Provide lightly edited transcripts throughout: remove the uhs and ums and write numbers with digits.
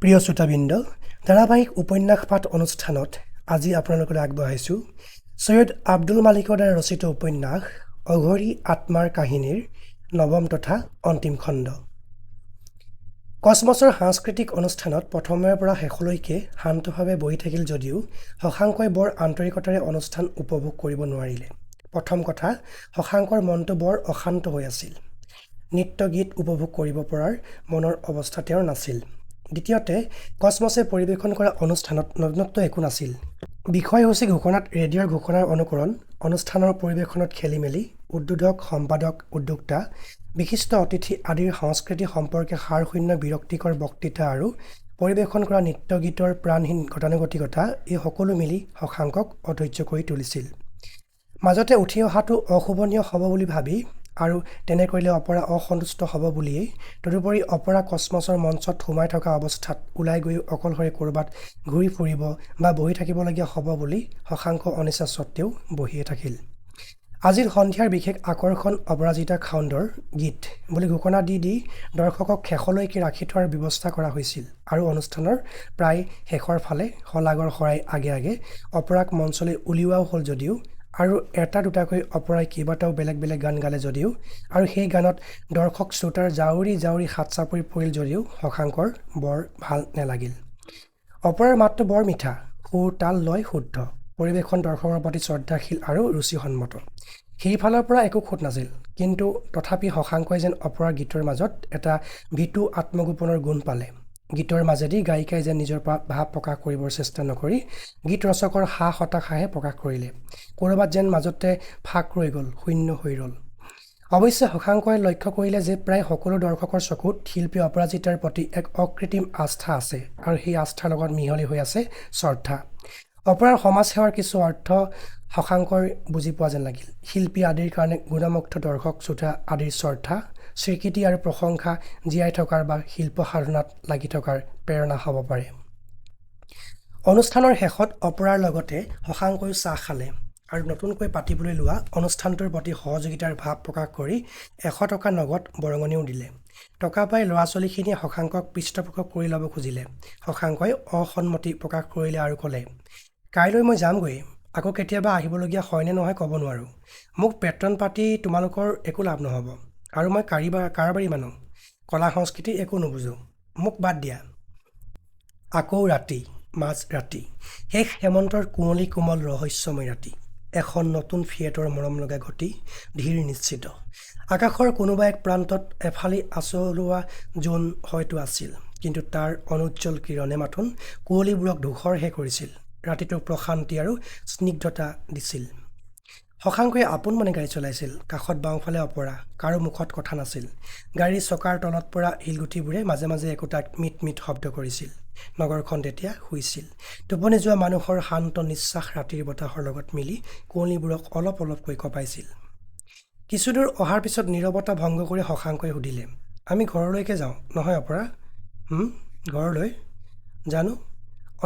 প্ৰিয় শ্ৰোতাবৃন্দ, ধাৰাবাহিক উপন্যাস পাঠ অনুষ্ঠানত আজি আপোনালোকৰ আগবঢ়াইছোঁ সৈয়দ আব্দুল মালিকৰ দ্বাৰা ৰচিত উপন্যাস অঘৰী আত্মাৰ কাহিনীৰ নৱম তথা অন্তিম খণ্ড। কসমছৰ সাংস্কৃতিক অনুষ্ঠানত প্ৰথমৰে পৰা শেষলৈকে শান্তভাৱে বহি থাকিল যদিও শশাংকই বৰ আন্তৰিকতাৰে অনুষ্ঠান উপভোগ কৰিব নোৱাৰিলে। প্ৰথম কথা, শশাংকৰ মনটো বৰ অশান্ত হৈ আছিল। নৃত্য গীত উপভোগ কৰিব পৰাৰ মনৰ অৱস্থা তেওঁৰ নাছিল। দ্বিতীয়তে, কসমছে পৰিৱেশন কৰা অনুষ্ঠানত নতুনত্ব একো নাছিল। বিষয় হৈছে ঘোষণাত ৰেডিঅ'ৰ ঘোষণাৰ অনুকৰণ, অনুষ্ঠানৰ পৰিৱেশনত খেলিমেলি, উদ্বোধক, সম্পাদক, উদ্যোক্তা, বিশিষ্ট অতিথি আদিৰ সংস্কৃতি সম্পৰ্কে সাৰশূন্য বিৰক্তিকৰ বক্তৃতা আৰু পৰিৱেশন কৰা নৃত্য গীতৰ প্ৰাণহীন গতানুগতিকতা এই সকলো মিলি শশাংকক অধৈৰ্য কৰি তুলিছিল। মাজতে উঠি অহাটো অশোভনীয় হ'ব বুলি ভাবি আৰু তেনে কৰিলে অপৰা অসন্তুষ্ট হ'ব বুলিয়েই, তদুপৰি অপৰা কসমছৰ মঞ্চত সোমাই থকা অৱস্থাত ওলাই গৈ অকলশৰে ক'ৰবাত ঘূৰি ফুৰিব বা বহি থাকিবলগীয়া হ'ব বুলি শশাংক অনিচ্ছা সত্ত্বেও বহিয়ে থাকিল। আজিৰ সন্ধিয়াৰ বিশেষ আকৰ্ষণ অপৰাজিতা খাউণ্ডৰ গীত বুলি ঘোষণা দি দৰ্শকক শেষলৈকে ৰাখি থোৱাৰ ব্যৱস্থা কৰা হৈছিল আৰু অনুষ্ঠানৰ প্ৰায় শেষৰ ফালে শলাগৰ শৰাই আগে আগে অপৰাক মঞ্চলৈ উলিওৱাও হ'ল যদিও আৰু এটা দুটাকৈ অপৰাই কেইবাটাও বেলেগ বেলেগ গান গালে যদিও আৰু সেই গানত দৰ্শক শ্ৰোতাৰ জাউৰি জাউৰি হাত চাপৰি পৰিল যদিও শশাংকৰ বৰ ভাল নেলাগিল। অপৰাৰ মাতটো বৰ মিঠা, সুৰ তাল লয় শুদ্ধ, পৰিৱেশন দৰ্শকৰ প্ৰতি শ্ৰদ্ধাশীল আৰু ৰুচিসন্মত। সেইফালৰ পৰা একো খুঁত নাছিল, কিন্তু তথাপি শশাংকই যেন অপৰাৰ গীতৰ মাজত এটা ভীতু আত্মগোপনৰ গুণ পালে। গীতৰ মাজেদি গায়িকাই যেন নিজৰ ভাৱ প্ৰকাশ কৰিবৰ চেষ্টা নকৰি গীত ৰচকৰ হতাশাহে প্ৰকাশ কৰিলে। ক'ৰবাত যেন মাজতে ফাঁক ৰৈ গ'ল, শূন্য হৈ ৰ'ল। অৱশ্যে শশাংকই লক্ষ্য কৰিলে যে প্ৰায় সকলো দৰ্শকৰ চকুত শিল্পী অপৰাজিতাৰ প্ৰতি এক অকৃত্ৰিম আস্থা আছে আৰু সেই আস্থাৰ লগত মিহলি হৈ আছে শ্ৰদ্ধা। অপৰাৰ সমাজ সেৱাৰ কিছু অৰ্থ শশাংকৰ বুজি পোৱা যেন লাগিল। শিল্পী আদিৰ কাৰণে গুণমুগ্ধ দৰ্শক শ্ৰোতা আদিৰ শ্ৰদ্ধা, স্বীকৃতি আৰু প্ৰশংসা জীয়াই থকাৰ বা শিল্প সাধনাত লাগি থকাৰ প্ৰেৰণা হ'ব পাৰে। অনুষ্ঠানৰ শেষত অপৰাৰ লগতে শশাংকয়ো চাহ খালে আৰু নতুনকৈ পাতিবলৈ লোৱা অনুষ্ঠানটোৰ প্ৰতি সহযোগিতাৰ ভাৱ প্ৰকাশ কৰি 100 টকা নগদ বৰঙণিও দিলে। টকা পাই ল'ৰা ছোৱালীখিনিয়ে শশাংকক পৃষ্ঠপোষক কৰি ল'ব খুজিলে। শশাংকই অসন্মতি প্ৰকাশ কৰিলে আৰু ক'লে, কাইলৈ মই যামগৈ, আকৌ কেতিয়াবা আহিবলগীয়া হয়নে নহয় ক'ব নোৱাৰোঁ। মোক বেতন পাতি তোমালোকৰ একো লাভ নহ'ব আৰু মই কাৰবাৰী মানুহ, কলা সংস্কৃতি একো নুবুজো, মোক বাদ দিয়া। আকৌ ৰাতি, মাজ ৰাতি, শেষ হেমন্তৰ কুঁৱলী কোমল ৰহস্যময় ৰাতি, এখন নতুন ফিয়েটৰ মৰম লগা গতি, ধীৰ নিশ্চিত। আকাশৰ কোনোবা এক প্ৰান্তত এফালি আচলোৱা জোন হয়তো আছিল, কিন্তু তাৰ অনুজ্জ্বল কিৰণে মাথোন কুঁৱলীবোৰক ধূসৰহে কৰিছিল, ৰাতিটোক প্ৰশান্তি আৰু স্নিগ্ধতা দিছিল। শশাংকই আপোন মনে গাড়ী চলাইছিল। কাষত বাওঁফালে অপৰা, কাৰো মুখত কথা নাছিল। গাড়ীৰ চকাৰ তলত পৰা শিলগুটিবোৰে মাজে মাজে একোটা মিট মিট শব্দ কৰিছিল। নগৰখন তেতিয়া শুইছিল। টোপনি যোৱা মানুহৰ শান্ত নিশ্বাস ৰাতিৰ বতাহৰ লগত মিলি কুঁৱলীবোৰক অলপ অলপকৈ কঁপাইছিল। কিছুদূৰ অহাৰ পিছত নীৰৱতা ভংগ কৰি শশাংকই সুধিলে, আমি ঘৰলৈকে যাওঁ নহয় অপৰা? ঘৰলৈ? জানো,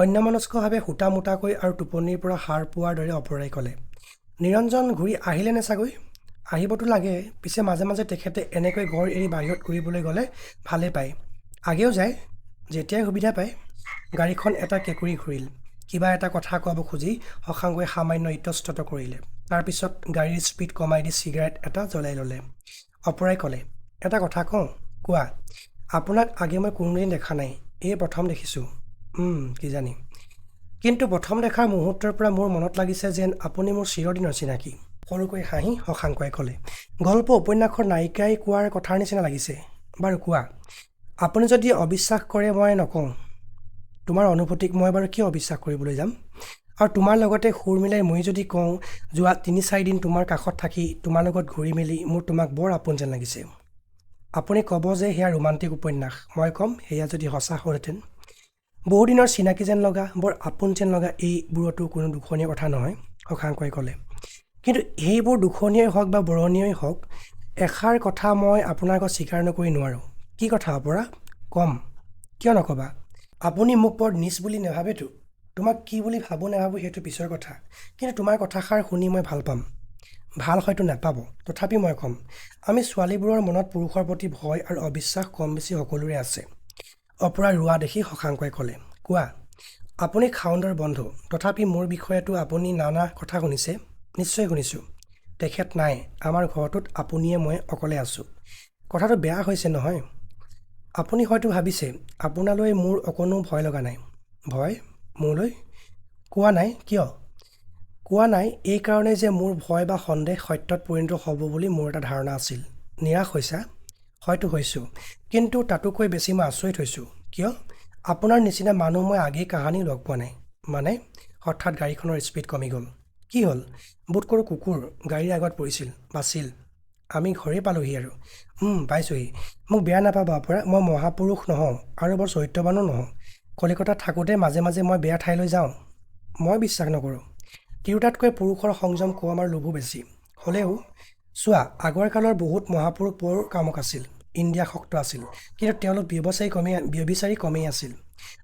অন্যমনস্কভাৱে সূতা মোটাকৈ আৰু টোপনিৰ পৰা সাৰ পোৱাৰ দৰে অপৰাই ক'লে। নিৰঞ্জন ঘূৰি আহিলে নে চাগৈ? আহিবতো লাগে, পিছে মাজে মাজে তেখেতে এনেকৈ ঘৰ এৰি বাহিৰত ঘূৰিবলৈ গ'লে ভালেই পায়। আগেও যায়, যেতিয়াই সুবিধা পায়। গাড়ীখন এটা কেঁকুৰি ঘূৰিল। কিবা এটা কথা ক'ব খুজি শশাংকই সামান্য ইতস্তত কৰিলে। তাৰপিছত গাড়ীৰ স্পীড কমাই দি চিগাৰেট এটা জ্বলাই ল'লে। অপৰাই ক'লে, এটা কথা কওঁ? কোৱা। আপোনাক আগে মই কোনোদিন দেখা নাই, এই প্ৰথম দেখিছোঁ। কিজানি। কিন্তু প্ৰথম দেখাৰ মুহূৰ্তৰ পৰা মোৰ মনত লাগিছে যেন আপুনি মোৰ চিৰদিনৰ চিনাকি। সৰুকৈ হাঁহি শশাংকই ক'লে, গল্প উপন্যাসৰ নায়িকাই কোৱাৰ কথাৰ নিচিনা লাগিছে। বাৰু কোৱা। আপুনি যদি অবিশ্বাস কৰে মই নকওঁ। তোমাৰ অনুভূতিক মই বাৰু কিয় অবিশ্বাস কৰিবলৈ যাম? আৰু তোমাৰ লগতে সুৰ মিলাই মই যদি কওঁ, যোৱা 3-4 দিন তোমাৰ কাষত থাকি তোমাৰ লগত ঘূৰি মেলি মোৰ তোমাক বৰ আপোন যেন লাগিছে। আপুনি ক'ব যে সেয়া ৰোমান্টিক উপন্যাস, মই ক'ম সেয়া যদি সঁচা হ'লহেঁতেন। বহুদিনৰ চিনাকি যেন লগা, বৰ আপোন যেন লগা এইবোৰতো কোনো দুখনীয়া কথা নহয়, শশাংকই ক'লে। কিন্তু সেইবোৰ দুখনীয়াই হওক বা বৰণীয়ই হওক, এষাৰ কথা মই আপোনাৰ আগত স্বীকাৰ নকৰি নোৱাৰোঁ। কি কথা অপৰা? ক'ম। কিয় নক'বা? আপুনি মোক বৰ নিচ বুলি নেভাবেতো? তোমাক কি বুলি ভাবোঁ নেভাবোঁ সেইটো পিছৰ কথা, কিন্তু তোমাৰ কথাষাৰ শুনি মই ভাল পাম। ভাল হয়তো নাপাব, তথাপি মই ক'ম, আমি ছোৱালীবোৰৰ মনত পুৰুষৰ প্ৰতি ভয় আৰু অবিশ্বাস কম বেছি সকলোৰে আছে। অপৰা ৰোৱা দেখি শশাংকই ক'লে, কোৱা, আপুনি খাউণ্ডৰ বন্ধু, তথাপি মোৰ বিষয়েতো আপুনি নানা কথা শুনিছে। নিশ্চয় শুনিছোঁ। তেখেত নাই, আমাৰ ঘৰটোত আপুনিয়ে মই অকলে আছোঁ। কথাটো বেয়া হৈছে নহয়। আপুনি হয়তো ভাবিছে আপোনালৈ মোৰ অকণো ভয় লগা নাই। ভয় মোলৈ? কোৱা নাই কিয়? কোৱা নাই এইকাৰণেই যে মোৰ ভয় বা সন্দেহ সত্যত পৰিণত হ'ব বুলি মোৰ এটা ধাৰণা আছিল। নিৰাশ হৈছা? হয়তো হৈছোঁ, কিন্তু তাতোকৈ বেছি মই আচৰিত হৈছোঁ। কিয়? আপোনাৰ নিচিনা মানুহ মই আগেই কাহানি লগ পোৱা নাই। মানে? হঠাৎ গাড়ীখনৰ স্পীড কমি গ'ল। কি হ'ল? বোধ কৰোঁ কুকুৰ গাড়ীৰ আগত পৰিছিল, বাছিল। আমি ঘৰেই পালোহি আৰু। পাইছোঁহি। মোক বেয়া নাপাবা অপৰা, মই মহাপুৰুষ নহওঁ আৰু বৰ চৰিত্ৰৱানো নহওঁ। কলিকতাত থাকোঁতে মাজে মাজে মই বেয়া ঠাইলৈ যাওঁ। মই বিশ্বাস নকৰোঁ। তিৰোতাতকৈ পুৰুষৰ সংযম কম আৰু লোভো বেছি। হ'লেও চোৱা, আগৰ কালৰ বহুত মহাপুৰুষ বৰ কামক আছিল, ইন্দ্ৰিয়াসক্ত আছিল, কিন্তু তেওঁলোক ব্যভিচাৰী কমেই আছিল।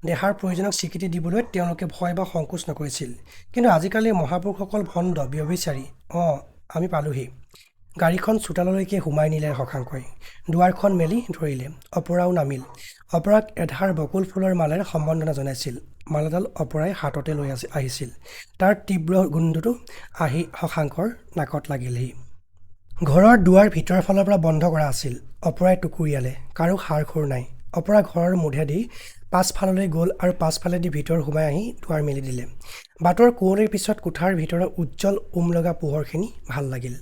দেহাৰ প্ৰয়োজনক স্বীকৃতি দিবলৈ তেওঁলোকে ভয় বা সংকোচ নকৰিছিল। কিন্তু আজিকালি মহাপুৰুষসকল ভণ্ড, ব্যভিচাৰী। আমি পালোহি। গাড়ীখন চোতাললৈকে সোমাই নিলে শশাংকই। দুৱাৰখন মেলি ধৰিলে। অপৰাও নামিল। অপৰাক এধাৰ বকুল ফুলৰ মালেৰে সম্বৰ্ধনা জনাইছিল। মালাডাল অপৰাই হাততে লৈ আহিছিল। তাৰ তীব্ৰ গোন্ধটো আহি শশাংকৰ নাকত লাগিলহি। ঘৰৰ দুৱাৰ ভিতৰৰ ফালৰ পৰা বন্ধ কৰা আছিল। অপৰাই টুকুৰিয়ালে। কাৰো সাৰ খোৰ নাই। অপৰা ঘৰৰ মূধেদি পাছফাললৈ গ'ল আৰু পাছফালেদি ভিতৰ সোমাই আহি দুৱাৰ মেলি দিলে। বাটৰ কুঁৱলীৰ পিছত কোঠাৰ ভিতৰৰ উজ্জ্বল লগা পোহৰখিনি ভাল লাগিল।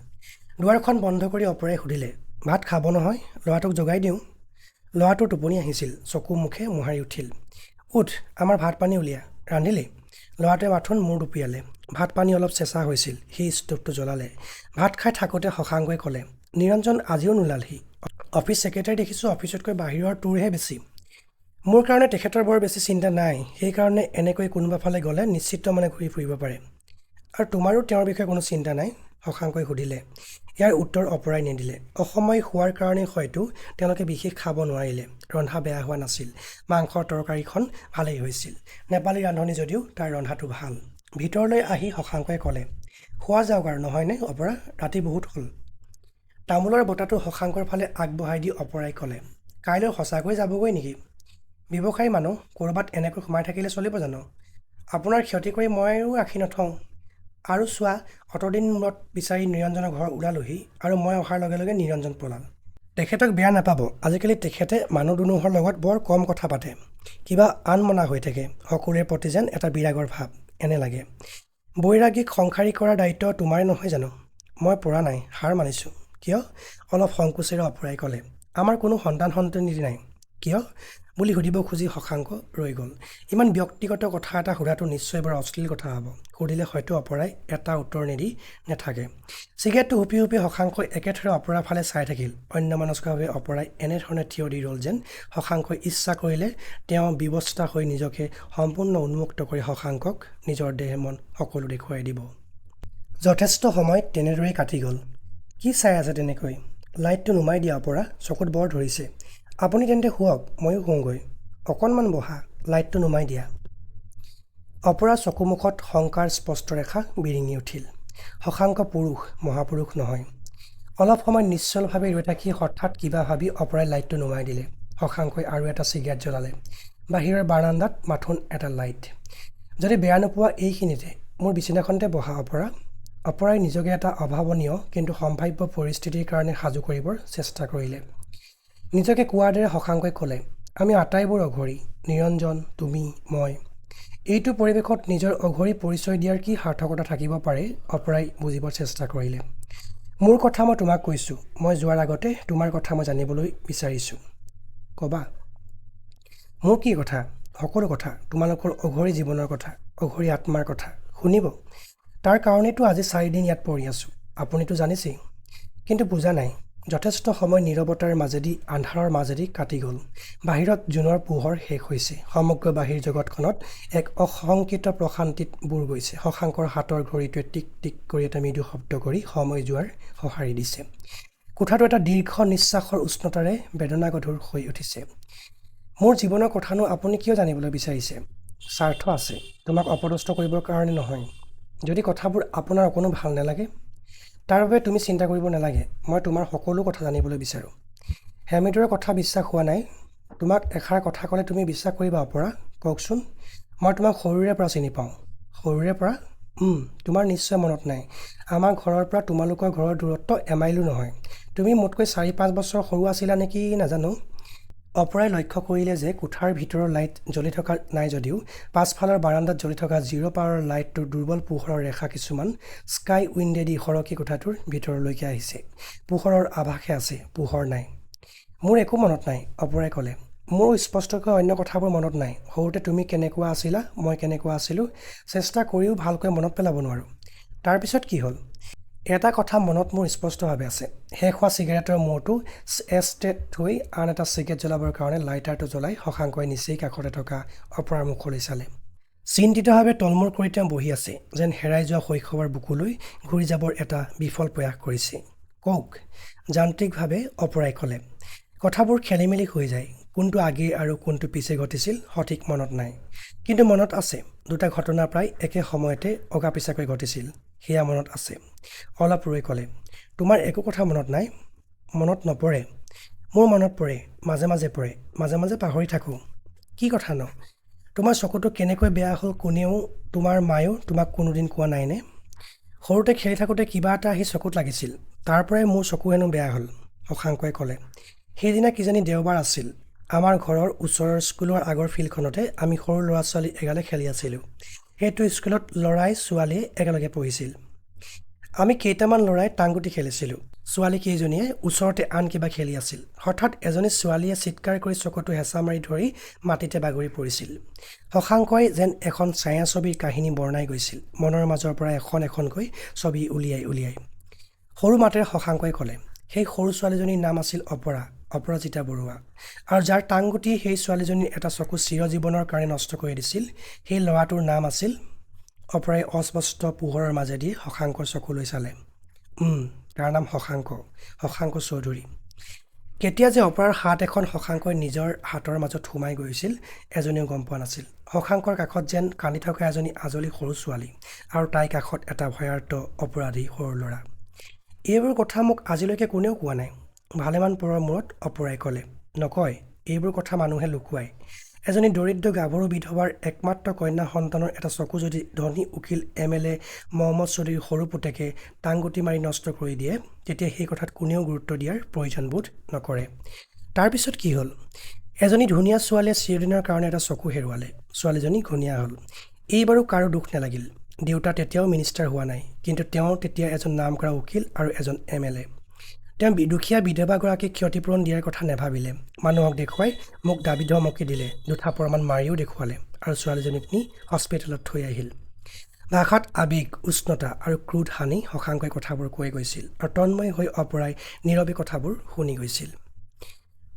দুৱাৰখন বন্ধ কৰি অপৰাই সুধিলে, ভাত খাব নহয়? ল'ৰাটোক জগাই দিওঁ। ল'ৰাটোৰ টোপনি আহিছিল, চকু মুখে মোহাৰি উঠিল। উঠ, আমাৰ ভাত পানী উলিয়া। ৰান্ধিলি? ল'ৰাটোৱে মাথোন মূৰ দুপিয়ালে। ভাত পানী অলপ চেঁচা হৈছিল। সি ষ্ট'ভটো জ্বলালে। ভাত খাই থাকোঁতে শশাংকই ক'লে, নিৰঞ্জন আজিও নোলালহি। অফিচ ছেক্ৰেটাৰী দেখিছোঁ অফিচতকৈ বাহিৰৰ তোৰহে বেছি। মোৰ কাৰণে তেখেতৰ বৰ বেছি চিন্তা নাই। সেইকাৰণে এনেকৈ কোনোবা ফালে গ'লে নিশ্চিত মনে ঘূৰি ফুৰিব পাৰে। আৰু তোমাৰো তেওঁৰ বিষয়ে কোনো চিন্তা নাই? শশাংকই সুধিলে। ইয়াৰ উত্তৰ অপৰাই নিদিলে। অসময় হোৱাৰ কাৰণেই হয়তো তেওঁলোকে বিশেষ খাব নোৱাৰিলে। ৰন্ধা বেয়া হোৱা নাছিল। মাংসৰ তৰকাৰীখন ভালেই হৈছিল। নেপালী ৰান্ধনি যদিও তাৰ ৰন্ধাটো ভাল। ভিতৰলৈ আহি শশাংকই ক'লে, খোৱা যাওক আৰু নহয়নে অপৰা? ৰাতি বহুত হ'ল। তামোলৰ বঁটাটো শশাংকৰ ফালে আগবঢ়াই দি অপৰাই ক'লে, কাইলৈ সঁচাকৈ যাবগৈ নেকি? ব্যৱসায়ী মানুহ, ক'ৰবাত এনেকৈ সোমাই থাকিলে চলিব জানো? আপোনাৰ ক্ষতি কৰি মইও ৰাখি নথওঁ। আৰু চোৱা, অতদিন মূৰত বিচাৰি নিৰঞ্জনৰ ঘৰ ওলালোহি আৰু মই অহাৰ লগে লগে নিৰঞ্জন পলাল। তেখেতক বেয়া নাপাব, আজিকালি তেখেতে মানুহ দুনুহৰ লগত বৰ কম কথা পাতে। কিবা আনমনা হৈ থাকে। সকলোৰে প্ৰতি যেন এটা বিৰাগৰ ভাৱ। এনে লাগে। বৈৰাগীক সংসাৰী কৰাৰ দায়িত্ব তোমাৰে নহয় জানো? মই পৰা নাই, হাৰ মানিছোঁ। কিয়? অলপ সংকোচেৰে অপৰাই ক'লে, আমাৰ কোনো সন্তান-সন্ততি নাই। কিয়? বুলি সুধিব খুজি শশাংক ৰৈ গ'ল। ইমান ব্যক্তিগত কথা এটা সোধাটো নিশ্চয় বৰ অশ্লীল কথা হ'ব। সুধিলে হয়তো অপৰাই এটা উত্তৰ নিদি নেথাকে। চিগাৰেটটো হুপি হুপি শশাংকই একেথৰে অপৰাৰ ফালে চাই থাকিল। অন্যমনস্কভাৱে অপৰাই এনেধৰণে থিয় দি ৰ'ল যেন শশাংকই ইচ্ছা কৰিলে তেওঁ বিৱস্তা হৈ নিজকে সম্পূৰ্ণ উন্মুক্ত কৰি শশাংকক নিজৰ দেহ মন সকলো দেখুৱাই দিব। যথেষ্ট সময় তেনেদৰেই কাটি গ'ল। কি চাই আছে তেনেকৈ? লাইটটো নুমাই দিয়া অপৰা, চকুত বৰ ধৰিছে। আপুনি তেন্তে শুৱক, ময়ো শুওঁগৈ। অকণমান বহা, লাইটটো নুমাই দিয়া। অপৰা চকুমুখত শংকাৰ স্পষ্ট ৰেখা বিৰিঙি উঠিল। শশাংক পুৰুষ, মহাপুৰুষ নহয়। অলপ সময় নিশ্চলভাৱে ৰৈ থাকি হঠাৎ কিবা ভাবি অপৰাই লাইটটো নুমাই দিলে। শশাংকই আৰু এটা চিগাৰেট জ্বলালে। বাহিৰৰ বাৰান্দাত মাথোন এটা লাইট। যদি বেয়া নোপোৱা এইখিনিতে মোৰ বিচনাখনতে বহা অপৰা। অপৰাই নিজকে এটা অভাৱনীয় কিন্তু সম্ভাৱ্য পৰিস্থিতিৰ কাৰণে সাজু কৰিবৰ চেষ্টা কৰিলে। নিজকে কোৱাৰ দৰে শশাংকই ক'লে, আমি আটাইবোৰ অঘৰী, নিৰঞ্জন, তুমি, মই। এইটো পৰিৱেশত নিজৰ অঘৰী পৰিচয় দিয়াৰ কি সাৰ্থকতা থাকিব পাৰে? অপৰাই বুজিবৰ চেষ্টা কৰিলে। মোৰ কথা মই তোমাক কৈছোঁ। মই যোৱাৰ আগতে তোমাৰ কথা মই জানিবলৈ বিচাৰিছোঁ। ক'বা? মোৰ কি কথা? সকলো কথা। তোমালোকৰ অঘৰী জীৱনৰ কথা, অঘৰী আত্মাৰ কথা। শুনিব? তাৰ কাৰণেতো আজি 4 দিন ইয়াত পৰি আছোঁ। আপুনিতো জানিছেই। কিন্তু বুজা নাই। যথেষ্ট সময় নীৰৱতাৰ মাজেদি, আন্ধাৰৰ মাজেদি কাটি গ'ল। বাহিৰত জোনৰ পোহৰ শেষ হৈছে। সমগ্ৰ বাহিৰ জগতখনত এক অশংকিত প্ৰশান্তিত বুৰ গৈছে। শশাংকৰ হাতৰ ঘড়ীটোৱে টিক টিক কৰি এটা মৃদু শব্দ কৰি সময় যোৱাৰ সঁহাৰি দিছে। কোঠাটো এটা দীৰ্ঘ নিশ্বাসৰ উষ্ণতাৰে বেদনাগধুৰ হৈ উঠিছে। মোৰ জীৱনৰ কথানো আপুনি কিয় জানিবলৈ বিচাৰিছে? স্বাৰ্থ আছে, তোমাক অপদস্থ কৰিবৰ কাৰণে নহয়। যদি কথাবোৰ আপোনাৰ অকণো ভাল নালাগে, তাৰ বাবে তুমি চিন্তা কৰিব নালাগে। মই তোমাৰ সকলো কথা জানিবলৈ বিচাৰোঁ। হেমে কথা বিশ্বাস হোৱা নাই? তোমাক এষাৰ কথা ক'লে তুমি বিশ্বাস কৰিবা অপৰা? কওকচোন। মই তোমাক সৰুৰে পৰা চিনি পাওঁ। সৰুৰে পৰা? তোমাৰ নিশ্চয় মনত নাই। আমাৰ ঘৰৰ পৰা তোমালোকৰ ঘৰৰ দূৰত্ব এমাইলো নহয়। তুমি মোতকৈ 4-5 বছৰ সৰু আছিলা নেকি নাজানো। অপৰাই লক্ষ্য কৰিলে যে কোঠাৰ ভিতৰৰ লাইট জ্বলি থকা নাই যদিও পাছফালৰ বাৰান্দাত জ্বলি থকা 0 পাৱাৰৰ লাইটটোৰ দুৰ্বল পোহৰৰ ৰেখা কিছুমান স্কাই উইণ্ডেদি সৰকি কোঠাটোৰ ভিতৰলৈকে আহিছে। পোহৰৰ আভাসহে আছে, পোহৰ নাই। মোৰ একো মনত নাই, অপৰাই ক'লে। মোৰো স্পষ্টকৈ অন্য কথাবোৰ মনত নাই। সৰুতে তুমি কেনেকুৱা আছিলা, মই কেনেকুৱা আছিলোঁ, চেষ্টা কৰিও ভালকৈ মনত পেলাব নোৱাৰোঁ। তাৰপিছত কি হ'ল? এটা কথা মনত মোৰ স্পষ্টভাৱে আছে। শেষ হোৱা চিগাৰেটৰ মূৰটো এছট্ৰেত থৈ আন এটা চিগাৰেট জ্বলাবৰ কাৰণে লাইটাৰটো জ্বলাই শশাংকই নিচেই কাষতে থকা অপৰাৰ মুখলৈ চালে। চিন্তিতভাৱে তলমূৰ কৰি তেওঁ বহি আছে, যেন হেৰাই যোৱা শৈশৱৰ বুকুলৈ ঘূৰি যাবৰ এটা বিফল প্ৰয়াস কৰিছে। কওক, যান্ত্ৰিকভাৱে অপৰাই ক'লে। কথাবোৰ খেলিমেলি হৈ যায়। কোনটো আগেয়ে আৰু কোনটো পিছে ঘটিছিল সঠিক মনত নাই। কিন্তু মনত আছে, দুটা ঘটনা প্ৰায় একে সময়তে অগা-পিছাকৈ ঘটিছিল। সেয়া মনত আছে। অলপ ৰৈ ক'লে, তোমাৰ একো কথা মনত নাই? মনত নপৰে। মোৰ মনত পৰে, মাজে মাজে পৰে, মাজে মাজে পাহৰি থাকোঁ। কি কথা ন? তোমাৰ চকুটো কেনেকৈ বেয়া হ'ল কোনেও, তোমাৰ মায়েও তোমাক কোনোদিন কোৱা নাইনে? সৰুতে খেলি থাকোঁতে কিবা এটা আহি চকুত লাগিছিল। তাৰ পৰাই মোৰ চকু হেনো বেয়া হ'ল, শশাংকই ক'লে। সেইদিনা কিজানি দেওবাৰ আছিল। আমাৰ ঘৰৰ ওচৰৰ স্কুলৰ আগৰ ফিল্ডখনতে আমি সৰু ল'ৰা-ছোৱালী এগালে খেলি আছিলোঁ। সেইটো স্কুলত ল'ৰাই ছোৱালীয়ে একেলগে পঢ়িছিল। আমি কেইটামান ল'ৰাই টাংগুটি খেলিছিলোঁ। ছোৱালী কেইজনীয়ে ওচৰতে আন কিবা খেলি আছিল। হঠাৎ এজনী ছোৱালীয়ে চিৎকাৰ কৰি চকুটো হেঁচা মাৰি ধৰি মাটিতে বাগৰি পৰিছিল। শশাংকই যেন এখন ছায়াছবিৰ কাহিনী বৰ্ণাই গৈছিল, মনৰ মাজৰ পৰা এখন এখনকৈ ছবি উলিয়াই উলিয়াই। সৰু মাতেৰে শশাংকই ক'লে, সেই সৰু ছোৱালীজনীৰ নাম আছিল অপৰা, অপৰাজিতা বৰুৱা। আৰু যাৰ টাংগুটিয়ে সেই ছোৱালীজনীৰ এটা চকু চিৰজীৱনৰ কাৰণে নষ্ট কৰি দিছিল, সেই ল'ৰাটোৰ নাম আছিল। অপৰাই অস্পষ্ট পোহৰৰ মাজেদি শশাংকৰ চকুলৈ চালে। তাৰ নাম শশাংক, শশাংক চৌধুৰী। কেতিয়া যে অপৰাৰ হাত এখন শশাংকই নিজৰ হাতৰ মাজত সোমাই গৈছিল, এজনীও গম পোৱা নাছিল। শশাংকৰ কাষত যেন কান্দি থকা এজনী আজলী সৰু ছোৱালী, আৰু তাইৰ কাষত এটা ভয়াৰ্ত অপৰাধী সৰু ল'ৰা। এইবোৰ কথা মোক আজিলৈকে কোনেও কোৱা নাই। ভালেমান পৰৰ মূৰত অপৰাই ক'লে। নকয়, এইবোৰ কথা মানুহে লুকুৱায়। এজনী দৰিদ্ৰ গাভৰু বিধৱাৰ একমাত্ৰ কন্যা সন্তানৰ এটা চকু যদি ধনী উকিল MLA মহম্মদ চৌধুৰীৰ সৰু পুতেকে টাংগুটি মাৰি নষ্ট কৰি দিয়ে, তেতিয়া সেই কথাত কোনেও গুৰুত্ব দিয়াৰ প্ৰয়োজন বোধ নকৰে। তাৰপিছত কি হ'ল? এজনী ধুনীয়া ছোৱালীয়ে চিৰদিনৰ কাৰণে এটা চকু হেৰুৱালে। ছোৱালীজনী ঘূণীয়া হ'ল। এইবাৰো কাৰো দুখ নালাগিল। দেউতা তেতিয়াও মিনিষ্টাৰ হোৱা নাই, কিন্তু তেওঁ তেতিয়া এজন নামকৰা উকিল আৰু এজন MLA। তেওঁ দুখীয়া বিধৱাগৰাকীক ক্ষতিপূৰণ দিয়াৰ কথা নাভাবিলে। মানুহক দেখুৱাই মোক দাবী ধমকি দিলে, দুটা প্ৰমাণ মাৰিও দেখুৱালে, আৰু ছোৱালীজনীক নি হস্পিটেলত থৈ আহিল। ভাষাত আৱেগ, উষ্ণতা আৰু ক্ৰোধ সানি শশাংকই কথাবোৰ কৈ গৈছিল, আৰু তন্ময় হৈ অপৰাই নীৰৱে কথাবোৰ শুনি গৈছিল।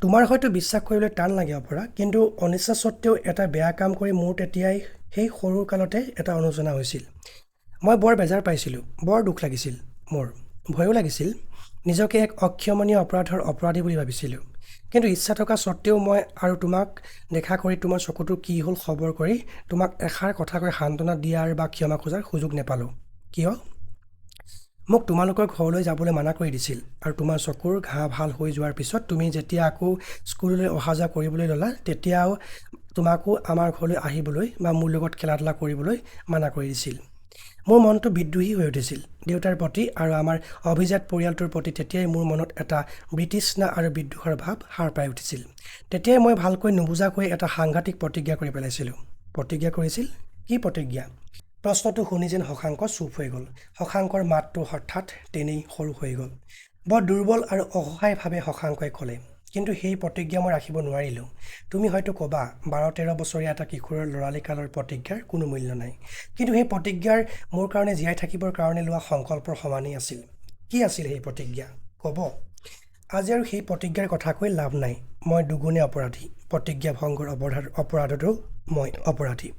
তোমাৰ হয়তো বিশ্বাস কৰিবলৈ টান লাগে অপৰা, কিন্তু অনিচ্ছা সত্ত্বেও এটা বেয়া কাম কৰি মোৰ তেতিয়াই সেই সৰু কালতে এটা অনুজনা হৈছিল। মই বৰ বেজাৰ পাইছিলোঁ, বৰ দুখ লাগিছিল মোৰ, ভয়ো লাগিছিল। নিজকে এক অক্ষমনীয় অপৰাধৰ অপৰাধী বুলি ভাবিছিলোঁ। কিন্তু ইচ্ছা থকা সত্ত্বেও মই আৰু তোমাক দেখা কৰি তোমাৰ চকুটোৰ কি হ'ল খবৰ কৰি তোমাক এষাৰ কথা কৈ সান্তনা দিয়াৰ বা ক্ষমা খোজাৰ সুযোগ নেপালোঁ। কিয়? মোক তোমালোকৰ ঘৰলৈ যাবলৈ মানা কৰি দিছিল, আৰু তোমাৰ চকুৰ ঘাঁ ভাল হৈ যোৱাৰ পিছত তুমি যেতিয়া আকৌ স্কুললৈ অহা যোৱা কৰিবলৈ ল'লা, তেতিয়াও তোমাকো আমাৰ ঘৰলৈ আহিবলৈ বা মোৰ লগত খেলা ধূলা কৰিবলৈ মানা কৰি দিছিল। মোৰ মনটো বিদ্ৰোহী হৈ উঠিছিল দেউতাৰ প্ৰতি, আৰু আমাৰ অভিজাত পৰিয়ালটোৰ প্ৰতি তেতিয়াই মোৰ মনত এটা বিতৃষ্ণা আৰু বিদ্ৰোহৰ ভাৱ সাৰ পাই উঠিছিল। তেতিয়াই মই ভালকৈ নুবুজাকৈ এটা সাংঘাতিক প্ৰতিজ্ঞা কৰি পেলাইছিলোঁ। প্ৰতিজ্ঞা কৰিছিল? কি প্ৰতিজ্ঞা? প্ৰশ্নটো শুনি যেন শশাংক চুপ হৈ গ'ল। শশাংকৰ মাতটো হঠাৎ তেনেই সৰু হৈ গ'ল। বৰ দুৰ্বল আৰু অসহায়ভাৱে শশাংকই ক'লে, কিন্তু সেই প্ৰতিজ্ঞা মই ৰাখিব নোৱাৰিলোঁ। তুমি হয়তো ক'বা, 12-13 বছৰীয়া এটা কিশোৰৰ ল'ৰালি কালৰ প্ৰতিজ্ঞাৰ কোনো মূল্য নাই। কিন্তু সেই প্ৰতিজ্ঞাৰ মোৰ কাৰণে জীয়াই থাকিবৰ কাৰণে লোৱা সংকল্পৰ সমানেই আছিল। কি আছিল সেই প্ৰতিজ্ঞা? ক'ব? আজি আৰু সেই প্ৰতিজ্ঞাৰ কথা কৈ লাভ নাই। মই দুগুণে অপৰাধী। প্ৰতিজ্ঞা ভংগৰ অপৰাধতো মই অপৰাধী।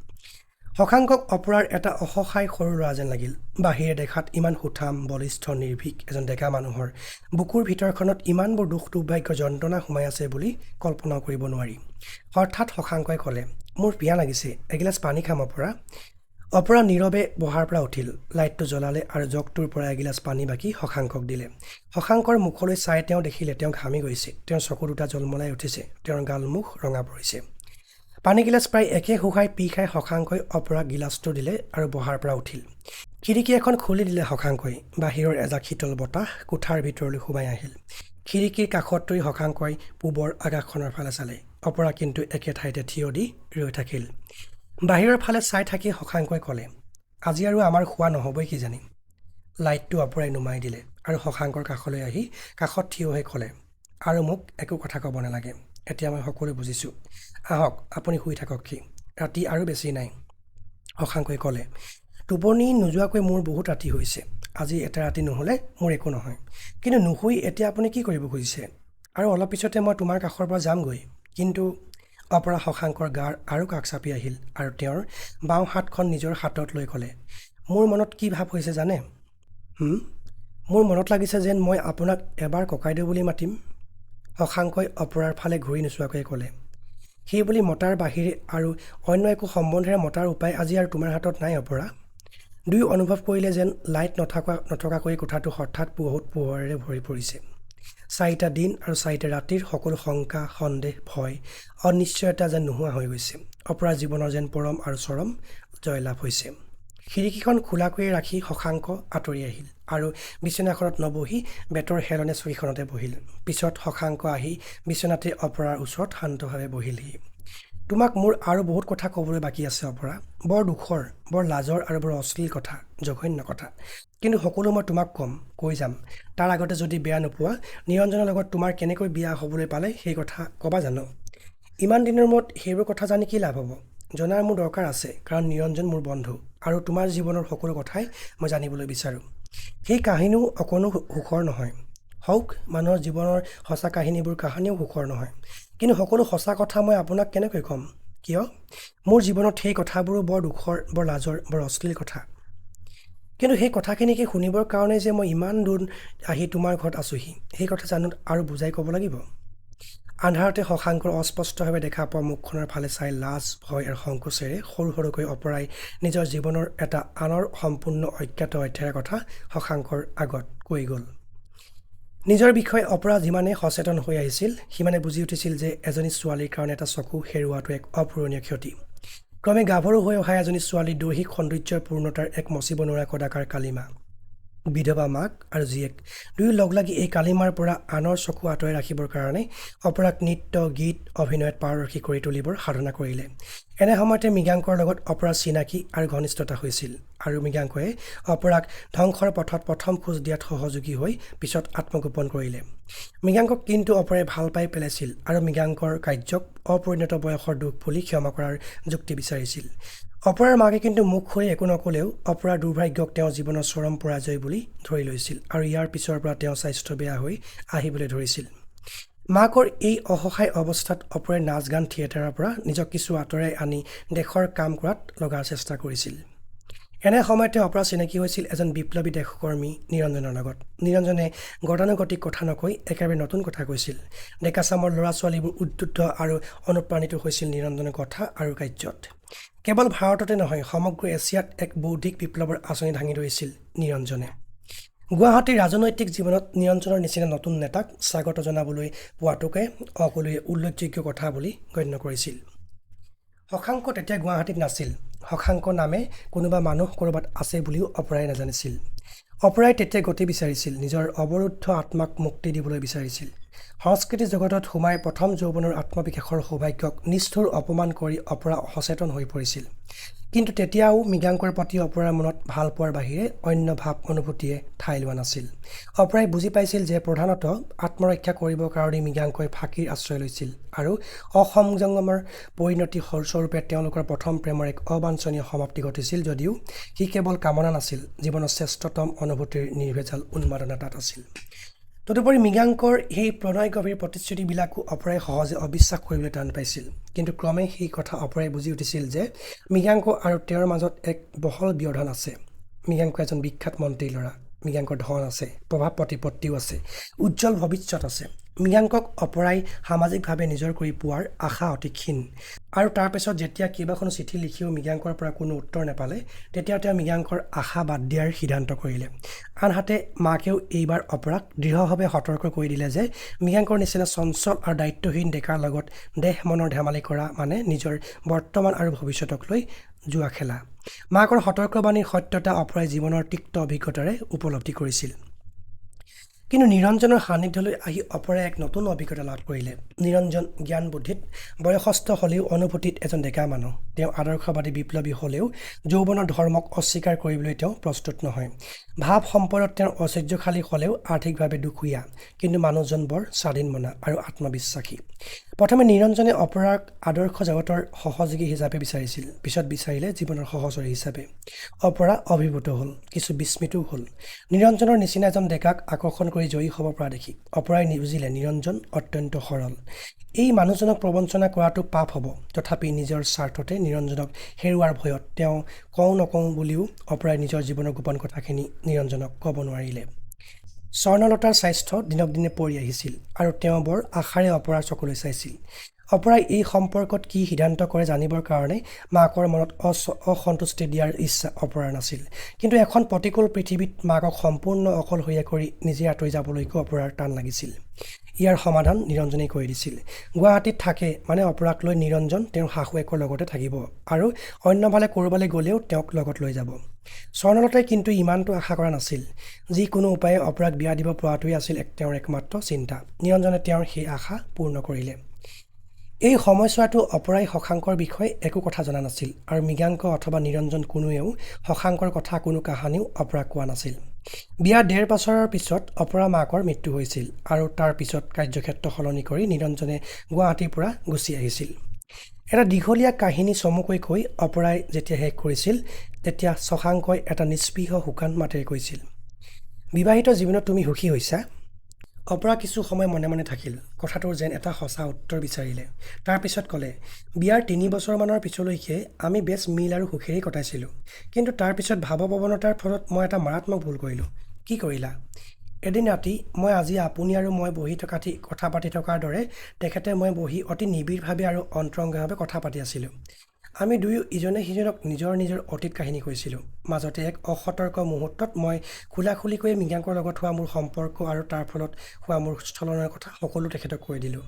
শশাংকক অপৰাৰ এটা অসহায় সৰু ল'ৰা যেন লাগিল। বাহিৰে দেখাত ইমান সুঠাম, বলিষ্ঠ, নিৰ্ভীক এজন ডেকা মানুহৰ বুকুৰ ভিতৰখনত ইমানবোৰ দুখ দুৰ্ভাগ্য যন্ত্ৰণা সোমাই আছে বুলি কল্পনাও কৰিব নোৱাৰি। হঠাৎ শশাংকই ক'লে, মোৰ পিয়াহ লাগিছে, এগিলাচ পানী খাম অপৰা? অপৰা নীৰৱে বহাৰ পৰা উঠিল, লাইটটো জ্বলালে আৰু জগটোৰ পৰা এগিলাচ পানী বাকি শশাংকক দিলে। শশাংকৰ মুখলৈ চাই তেওঁ দেখিলে তেওঁ ঘামি গৈছে, তেওঁৰ চকু দুটা জলমলাই উঠিছে, তেওঁৰ গাল মুখ ৰঙা পৰিছে। পানীগিলাচ প্ৰায় একে সুখাই পি খাই শশাংকই অপৰাক গিলাচটো দিলে আৰু বহাৰ পৰা উঠিল। খিৰিকী এখন খুলি দিলে শশাংকই। বাহিৰৰ এজাক শীতল বতাহ কোঠাৰ ভিতৰলৈ সোমাই আহিল। খিৰিকীৰ কাষত ৰৈ শশাংকই পূবৰ আকাশখনৰ ফালে চালে। অপৰা কিন্তু একে ঠাইতে থিয় দি ৰৈ থাকিল। বাহিৰৰ ফালে চাই থাকি শশাংকই ক'লে, আজি আৰু আমাৰ খোৱা নহ'বই কিজানি। লাইটটো অপৰাই নুমাই দিলে আৰু শশাংকৰ কাষলৈ আহি কাষত থিয় হৈ ক'লে, আৰু মোক একো কথা ক'ব নালাগে, এতিয়া মই সকলো বুজিছোঁ। আহক আপুনি শুই থাককহি, ৰাতি আৰু বেছি নাই। শশাংকই ক'লে, টোপনি নোযোৱাকৈ মোৰ বহুত ৰাতি হৈছে। আজি এটা ৰাতি নহ'লে মোৰ একো নহয়, কিন্তু নুশুই এতিয়া আপুনি কি কৰিব খুজিছে? আৰু অলপ পিছতে মই তোমাৰ কাষৰ পৰা যামগৈ। কিন্তু অপৰা শশাংকৰ গাৰ আৰু কাষ চাপি আহিল আৰু তেওঁৰ বাওঁ হাতখন নিজৰ হাতত লৈ ক'লে, মোৰ মনত কি ভাৱ হৈছে জানে? মোৰ মনত লাগিছে যেন মই আপোনাক এবাৰ ককাইদেউ বুলি মাতিম। শশাংকই অপৰাৰ ফালে ঘূৰি নোচোৱাকৈ ক'লে, সেই বুলি মতাৰ বাহিৰে আৰু অন্য একো সম্বন্ধেৰে মতাৰ উপায় আজি আৰু তোমাৰ হাতত নাই অপৰা। দুয়ো অনুভৱ কৰিলে যেন লাইট নথকাকৈ কোঠাটো হঠাৎ বহুত পোহৰেৰে ভৰি পৰিছে। 4টা দিন আৰু 4টা ৰাতিৰ সকলো শংকা, সন্দেহ, ভয়, অনিশ্চয়তা যেন নোহোৱা হৈ গৈছে। অপৰাৰ জীৱনৰ যেন পৰম আৰু চৰম জয়লাভ হৈছে। খিৰিকীখন খোলাকৈয়ে ৰাখি শশাংক আঁতৰি আহিল আৰু বিচনাখনত নবহি বেতৰ হেলনে চকীখনতে বহিল। পিছত শশাংক আহি বিচনাতে অপৰাৰ ওচৰত শান্তভাৱে বহিলহি। তোমাক মোৰ আৰু বহুত কথা ক'বলৈ বাকী আছে অপৰা, বৰ দুখৰ, বৰ লাজৰ আৰু বৰ অশ্লীল কথা, জঘন্য কথা। কিন্তু সকলো মই তোমাক কৈ যাম। তাৰ আগতে যদি বেয়া নোপোৱা, নিৰঞ্জনৰ লগত তোমাৰ কেনেকৈ বিয়া হ'বলৈ পালে সেই কথা ক'বা জানো? ইমান দিনৰ মূৰত সেইবোৰ কথা জানি কি লাভ হ'ব? জনাৰ মোৰ দৰকাৰ আছে, কাৰণ নিৰঞ্জন মোৰ বন্ধু আৰু তোমাৰ জীৱনৰ সকলো কথাই মই জানিবলৈ বিচাৰোঁ। সেই কাহিনীও অকণো সুখৰ নহয়। হওক, মানুহৰ জীৱনৰ সঁচা কাহিনীবোৰ কাহানিও সুখৰ নহয়, কিন্তু সকলো সঁচা কথা মই আপোনাক কেনেকৈ ক'ম? কিয়? মোৰ জীৱনত সেই কথাবোৰো বৰ দুখৰ, বৰ লাজৰ, বৰ অশ্লীল কথা। কিন্তু সেই কথাখিনিকে শুনিবৰ কাৰণে যে মই ইমান দূৰ আহি তোমাৰ ঘৰত আছোঁহি, সেই কথা জানো আৰু বুজাই ক'ব লাগিব? আন্ধাৰতে শশাংকৰ অস্পষ্টভাৱে দেখা পোৱা মুখখনৰ ফালে চাই লাজ, ভয় আৰু সংকোচেৰে সৰু সৰুকৈ অপৰাই নিজৰ জীৱনৰ এটা আনৰ সম্পূৰ্ণ অজ্ঞাত অধ্যায়ৰ কথা শশাংকৰ আগত কৈ গ'ল। নিজৰ বিষয়ে অপৰা যিমানে সচেতন হৈ আহিছিল, সিমানে বুজি উঠিছিল যে এজনী ছোৱালীৰ কাৰণে এটা চকু হেৰুওৱাটো এক অপূৰণীয় ক্ষতি। ক্ৰমে গাভৰু হৈ অহা এজনী ছোৱালীৰ দৈহিক সৌন্দৰ্যৰ পূৰ্ণতাৰ এক মচিব নোৱাৰা কদাকাৰ কালিমা। বিধৱা মাক আৰু জীয়েক দুয়ো লগ লাগি এই কালিমাৰ পৰা আনৰ চকু আঁতৰাই ৰাখিবৰ কাৰণে অপৰাক নৃত্য, গীত, অভিনয়ত পাৰদৰ্শী কৰি তুলিবৰ সাধনা কৰিলে। এনে সময়তে মৃগাংকৰ লগত অপৰাৰ চিনাকি আৰু ঘনিষ্ঠতা হৈছিল আৰু মৃগাংকয়ে অপৰাক ধ্বংসৰ পথত প্ৰথম খোজ দিয়াত সহযোগী হৈ পিছত আত্মগোপন কৰিলে। মৃগাংকক কিন্তু অপৰাই ভাল পাই পেলাইছিল আৰু মৃগাংকৰ কাৰ্যক অপৰিণত বয়সৰ দুখ বুলি ক্ষমা কৰাৰ যুক্তি বিচাৰিছিল। অপৰাৰ মাকে কিন্তু মুখ হৈ একো নক'লেও অপৰাৰ দুৰ্ভাগ্যক তেওঁৰ জীৱনৰ চৰম পৰাজয় বুলি ধৰি লৈছিল আৰু ইয়াৰ পিছৰ পৰা তেওঁৰ স্বাস্থ্য বেয়া হৈ আহিবলৈ ধৰিছিল। মাকৰ এই অসহায় অৱস্থাত অপৰাই নাচ গান থিয়েটাৰৰ পৰা নিজক কিছু আঁতৰাই আনি দেশৰ কাম কৰাত লগাৰ চেষ্টা কৰিছিল। এনে সময়তে অপৰা চিনাকি হৈছিল এজন বিপ্লৱী দেশকৰ্মী নিৰঞ্জনৰ লগত। নিৰঞ্জনে গতানুগতিক কথা নকৈ একেবাৰে নতুন কথা কৈছিল। ডেকাচামৰ ল'ৰা ছোৱালীবোৰ উদ্বুদ্ধ আৰু অনুপ্ৰাণিত হৈছিল নিৰঞ্জনৰ কথা আৰু কাৰ্যত। কেৱল ভাৰততে নহয়, সমগ্ৰ এছিয়াত এক বৌদ্ধিক বিপ্লৱৰ আঁচনি দাঙি ধৰিছিল নিৰঞ্জনে। গুৱাহাটীৰ ৰাজনৈতিক জীৱনত নিৰঞ্জনৰ নিচিনা নতুন নেতাক স্বাগত জনাবলৈ পোৱাটোকে সকলোৱে উল্লেখযোগ্য কথা বুলি গণ্য কৰিছিল। শশাংক তেতিয়া গুৱাহাটীত নাছিল। শশাংক নামে কোনোবা মানুহ ক'ৰবাত আছে বুলিও অপৰাই নাজানিছিল। অপৰাই তেতিয়া গতি বিচাৰিছিল, নিজৰ অৱৰুদ্ধ আত্মাক মুক্তি দিবলৈ বিচাৰিছিল। সংস্কৃতি জগতত সোমাই প্ৰথম যৌৱনৰ আত্মবিকাশৰ সৌভাগ্যক নিষ্ঠুৰ অপমান কৰি অপৰা সচেতন হৈ পৰিছিল। কিন্তু তেতিয়াও মৃগাংকৰ প্ৰতি অপৰাৰ মনত ভাল পোৱাৰ বাহিৰে অন্য ভাৱ অনুভূতিয়ে ঠাই লোৱা নাছিল। অপৰাই বুজি পাইছিল যে প্ৰধানতঃ আত্মৰক্ষা কৰিবৰ কাৰণে মৃগাংকই ফাঁকিৰ আশ্ৰয় লৈছিল আৰু অসংযমৰ পৰিণতি স্বৰূপে তেওঁলোকৰ প্ৰথম প্ৰেমৰ এক অবাঞ্ছনীয় সমাপ্তি ঘটিছিল যদিও সি কেৱল কামনা নাছিল, জীৱনৰ শ্ৰেষ্ঠতম অনুভূতিৰ নিৰ্ভেজাল উন্মাদনা তাত আছিল। তদুপৰি মৃগাংকৰ সেই প্ৰণয় গভীৰ প্ৰতিশ্ৰুতিবিলাকো অপৰাই সহজে অবিশ্বাস কৰিবলৈ টান পাইছিল। কিন্তু ক্ৰমে সেই কথা অপৰাই বুজি উঠিছিল যে মৃগাংক আৰু তেওঁৰ মাজত এক বহল ব্যৱধান আছে। মৃগাংক এজন বিখ্যাত মন্ত্ৰীৰ ল'ৰা, মৃগাংকৰ ধন আছে, প্ৰভাৱ প্ৰতিপত্তিও আছে, উজ্জ্বল ভৱিষ্যত আছে। মৃগাংকক অপৰাই সামাজিকভাৱে নিজৰ কৰি পোৱাৰ আশা অতি ক্ষীণ আৰু তাৰপিছত যেতিয়া কেইবাখনো চিঠি লিখিও মৃগাংকৰ পৰা কোনো উত্তৰ নাপালে তেতিয়া তেওঁ মৃগাংকৰ আশা বাদ দিয়াৰ সিদ্ধান্ত কৰিলে। আনহাতে মাকেও এইবাৰ অপৰাক দৃঢ়ভাৱে সতৰ্ক কৰি দিলে যে মৃগাংকৰ নিচিনা চঞ্চল আৰু দায়িত্বহীন ডেকাৰ লগত দেহ মনৰ ধেমালি কৰা মানে নিজৰ বৰ্তমান আৰু ভৱিষ্যতক লৈ জুৱা খেলা। মাকৰ সতৰ্কবাণীৰ সত্যতা অপৰাই জীৱনৰ তিক্ত অভিজ্ঞতাৰে উপলব্ধি কৰিছিল। কিন্তু নিৰঞ্জনৰ সান্নিধ্যলৈ আহি অপৰাই এক নতুন অভিজ্ঞতা লাভ কৰিলে। নিৰঞ্জন জ্ঞান বুদ্ধিত বয়সস্থ হ'লেও অনুভূতিত এজন ডেকা মানুহ। তেওঁ আদৰ্শবাদী বিপ্লৱী হ'লেও যৌৱনৰ ধৰ্মক অস্বীকাৰ কৰিবলৈ তেওঁ প্ৰস্তুত নহয়। ভাৱ সম্পদত তেওঁৰ ঐশ্বৰ্যশালী হ'লেও আৰ্থিকভাৱে দুখীয়া, কিন্তু মানুহজন বৰ স্বাধীনমনা আৰু আত্মবিশ্বাসী। প্ৰথমে নিৰঞ্জনে অপৰাক আদৰ্শ জগতৰ সহযোগী হিচাপে বিচাৰিছিল, পিছত বিচাৰিলে জীৱনৰ সহচৰী হিচাপে। অপৰা অভিভূত হ'ল, কিছু বিস্মিতও হ'ল। নিৰঞ্জনৰ নিচিনা এজন ডেকাক আকৰ্ষণ কৰি জয়ী হ'ব পৰা দেখি অপৰাই বুজিলে নিৰঞ্জন অত্যন্ত সৰল। এই মানুহজনক প্ৰবঞ্চনা কৰাটো পাপ হ'ব। তথাপি নিজৰ স্বাৰ্থতে নিৰঞ্জনক হেৰুৱাৰ ভয়ত তেওঁ কওঁ নকওঁ বুলিও অপৰাই নিজৰ জীৱনৰ গোপন কথাখিনি নিৰঞ্জনক ক'ব নোৱাৰিলে। স্বৰ্ণলতাৰ স্বাস্থ্য দিনক দিনে পৰি আহিছিল আৰু তেওঁ বৰ আশাৰে অপৰাৰ চকুলৈ চাইছিল। অপৰাই এই সম্পৰ্কত কি সিদ্ধান্ত কৰে জানিবৰ কাৰণে মাকৰ মনত অসন্তুষ্টি দিয়াৰ ইচ্ছা অপৰাৰ নাছিল। কিন্তু এখন প্ৰতিকূল পৃথিৱীত মাকক সম্পূৰ্ণ অকলশৰীয়া কৰি নিজে আঁতৰি যাবলৈকো অপৰাৰ টান লাগিছিল। ইয়াৰ সমাধান নিৰঞ্জনেই কৰি দিছিল। গুৱাহাটীত থাকে মানে অপৰাক লৈ নিৰঞ্জন তেওঁৰ শাহুৱেকৰ লগতে থাকিব আৰু অন্যফালে ক'ৰবালৈ গ'লেও তেওঁক লগত লৈ যাব। স্বৰ্ণলতাই কিন্তু ইমানটো আশা কৰা নাছিল। যিকোনো উপায়ে অপৰাক বিয়া দিব পৰাটোৱেই আছিল তেওঁৰ একমাত্ৰ চিন্তা। নিৰঞ্জনে তেওঁৰ সেই আশা পূৰ্ণ কৰিলে। এই সময়ছোৱাটো অপৰাই শশাংকৰ বিষয়ে একো কথা জনা নাছিল আৰু মৃগাংক অথবা নিৰঞ্জন কোনোৱেও শশাংকৰ কথা কোনো কাহানিও অপৰাক কোৱা নাছিল। বিয়াৰ 1.5 বছৰৰ পিছত অপৰা মাকৰ মৃত্যু হৈছিল আৰু তাৰ পিছত কাৰ্যক্ষেত্ৰ সলনি কৰি নিৰঞ্জনে গুৱাহাটীৰ পৰা গুচি আহিছিল। এটা দীঘলীয়া কাহিনী চমুকৈ কৈ অপৰাই যেতিয়া শেষ কৰিছিল তেতিয়া শশাংকই এটা নিস্পৃহ শুকান মাতেৰে কৈছিল, বিবাহিত জীৱনত তুমি সুখী হৈছা? অপৰা কিছু সময় মনে মনে থাকিল। কথাটোৰ যেন এটা সঁচা উত্তৰ বিচাৰিলে। তাৰপিছত ক'লে, বিয়াৰ 3 বছৰমানৰ পিছলৈকে আমি বেছ মিল আৰু সুখেৰেই কটাইছিলোঁ। কিন্তু তাৰপিছত ভাৱপ্ৰৱণতাৰ ফলত মই এটা মাৰাত্মক ভুল কৰিলোঁ। কি কৰিলা? এদিন ৰাতি মই আজি আপুনি আৰু মই বহি কথা পাতি থকাৰ দৰে তেখেতে মই বহি অতি নিবিড়ভাৱে আৰু অন্তৰংগভাৱে কথা পাতি আছিলোঁ। আমি দুয়ো ইজনে সিজনক নিজৰ নিজৰ অতীত কাহিনী কৈছিলোঁ। মাজতে এক অসতৰ্ক মুহূৰ্তত মই খোলাখুলিকৈ মৃগাংকৰ লগত হোৱা মোৰ সম্পৰ্ক আৰু তাৰ ফলত হোৱা মোৰ স্থলনৰ কথা সকলো তেখেতক কৈ দিলোঁ।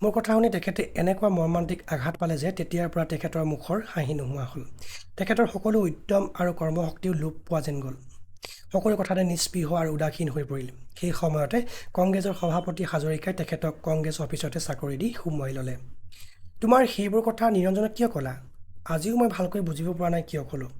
মোৰ কথা শুনি তেখেতে এনেকুৱা মৰ্মান্তিক আঘাত পালে যে তেতিয়াৰ পৰা তেখেতৰ মুখৰ হাঁহি নোহোৱা হ'ল। তেখেতৰ সকলো উদ্যম আৰু কৰ্মশক্তিও লোপ পোৱা যেন গ'ল। সকলো কথাতে নিস্পৃহ আৰু উদাসীন হৈ পৰিল। সেই সময়তে কংগ্ৰেছৰ সভাপতি হাজৰিকাই তেখেতক কংগ্ৰেছ অফিচতে চাকৰি দি সোমোৱাই ল'লে। তোমাৰ সেইবোৰ কথা নিৰঞ্জনক কিয় ক'লা? আজিও মই ভালকৈ বুজিব পৰা নাই কিয় ক'লোঁ।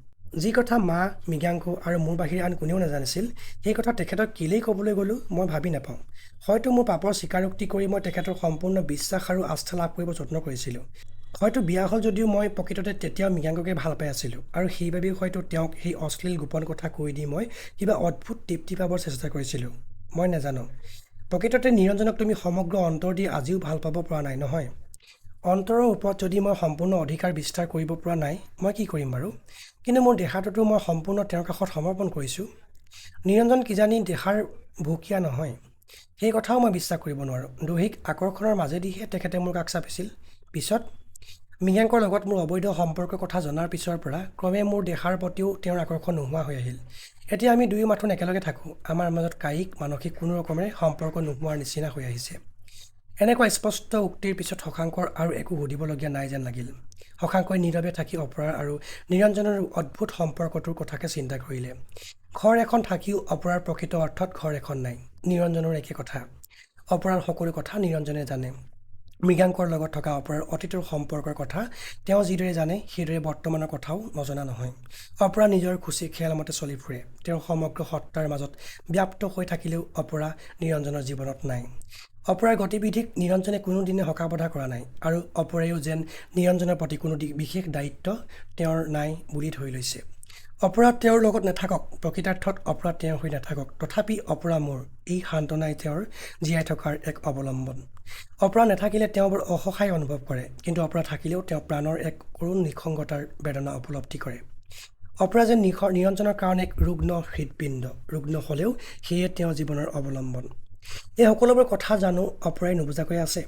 যি কথা মা, মৃগাংক আৰু মোৰ বাহিৰে আন কোনেও নাজানিছিল সেই কথা তেখেতক কেলেই ক'বলৈ গ'লোঁ মই ভাবি নাপাওঁ। হয়তো মোৰ পাপৰ স্বীকাৰোক্তি কৰি মই তেখেতৰ সম্পূৰ্ণ বিশ্বাস আৰু আস্থা লাভ কৰিব যত্ন কৰিছিলোঁ। হয়তো বিয়া হ'ল যদিও মই প্ৰকৃততে তেতিয়াও মৃগাংককে ভাল পাই আছিলোঁ আৰু সেইবাবেই হয়তো তেওঁক সেই অশ্লীল গোপন কথা কৈ দি মই কিবা অদ্ভুত তৃপ্তি পাবৰ চেষ্টা কৰিছিলোঁ। মই নাজানো। প্ৰকৃততে নিৰঞ্জনক তুমি সমগ্ৰ অন্তৰ দি আজিও ভাল পাব পৰা নাই নহয়? অন্তৰৰ ওপৰত যদি মই সম্পূৰ্ণ অধিকাৰ বিস্তাৰ কৰিব পৰা নাই মই কি কৰিম বাৰু? কিন্তু মোৰ দেহাটোতো মই সম্পূৰ্ণ তেওঁৰ কাষত সমৰ্পণ কৰিছোঁ। নিৰঞ্জন কিজানি দেহাৰ ভুকীয়া নহয়, সেই কথাও মই বিশ্বাস কৰিব নোৱাৰোঁ। দৈহিক আকৰ্ষণৰ মাজেদিহে তেখেতে মোৰ কাষ চাপিছিল। পিছত মৃগাংকৰ লগত মোৰ অবৈধ সম্পৰ্কৰ কথা জনাৰ পিছৰ পৰা ক্ৰমে মোৰ দেহাৰ প্ৰতিও তেওঁৰ আকৰ্ষণ নোহোৱা হৈ আহিল। এতিয়া আমি দুয়ো মাথোন একেলগে থাকোঁ। আমাৰ মাজত কায়িক মানসিক কোনো ৰকমেৰে সম্পৰ্ক নোহোৱাৰ নিচিনা হৈ আহিছে। এনেকুৱা স্পষ্ট উক্তিৰ পিছত শশাংকৰ আৰু একো সুধিবলগীয়া নাই যেন লাগিল। শশাংকই নীৰৱে থাকি অপৰাৰ আৰু নিৰঞ্জনৰ অদ্ভুত সম্পৰ্কটোৰ কথাকে চিন্তা কৰিলে। ঘৰ এখন থাকিও অপৰাৰ প্ৰকৃত অৰ্থত ঘৰ এখন নাই। নিৰঞ্জনৰ একে কথা। অপৰাৰ সকলো কথা নিৰঞ্জনে জানে। মৃগাংকৰ লগত থকা অপৰাৰ অতীতৰ সম্পৰ্কৰ কথা তেওঁ যিদৰে জানে সেইদৰে বৰ্তমানৰ কথাও নজনা নহয়। অপৰা নিজৰ খুচি খেয়ালমতে চলি ফুৰে। তেওঁৰ সমগ্ৰ সত্তাৰ মাজত ব্যাপ্ত হৈ থাকিলেও অপৰা নিৰঞ্জনৰ জীৱনত নাই। অপৰাৰ গতিবিধিক নিৰঞ্জনে কোনোদিনে হকা বধা কৰা নাই আৰু অপৰায়ো যেন নিৰঞ্জনৰ প্ৰতি কোনো বিশেষ দায়িত্ব তেওঁৰ নাই বুলি ধৰি লৈছে। অপৰা তেওঁৰ লগত নাথাকক, প্ৰকৃতাৰ্থত অপৰা তেওঁৰ হৈ নাথাকক, তথাপি অপৰা মোৰ, এই সান্তনাই তেওঁৰ জীয়াই থকাৰ এক অৱলম্বন। অপৰা নাথাকিলে তেওঁ বৰ অসহায় অনুভৱ কৰে, কিন্তু অপৰা থাকিলেও তেওঁ প্ৰাণৰ এক কৰুণ নিঃসংগতাৰ বেদনা উপলব্ধি কৰে। অপৰা যেন নিৰঞ্জনৰ কাৰণে এক ৰুগ্ন হৃদপিণ্ড, ৰুগ্ন হ'লেও সেয়ে তেওঁ জীৱনৰ অৱলম্বন। এই সকলোবোৰ কথা জানো অপৰাই নুবুজাকৈ আছে।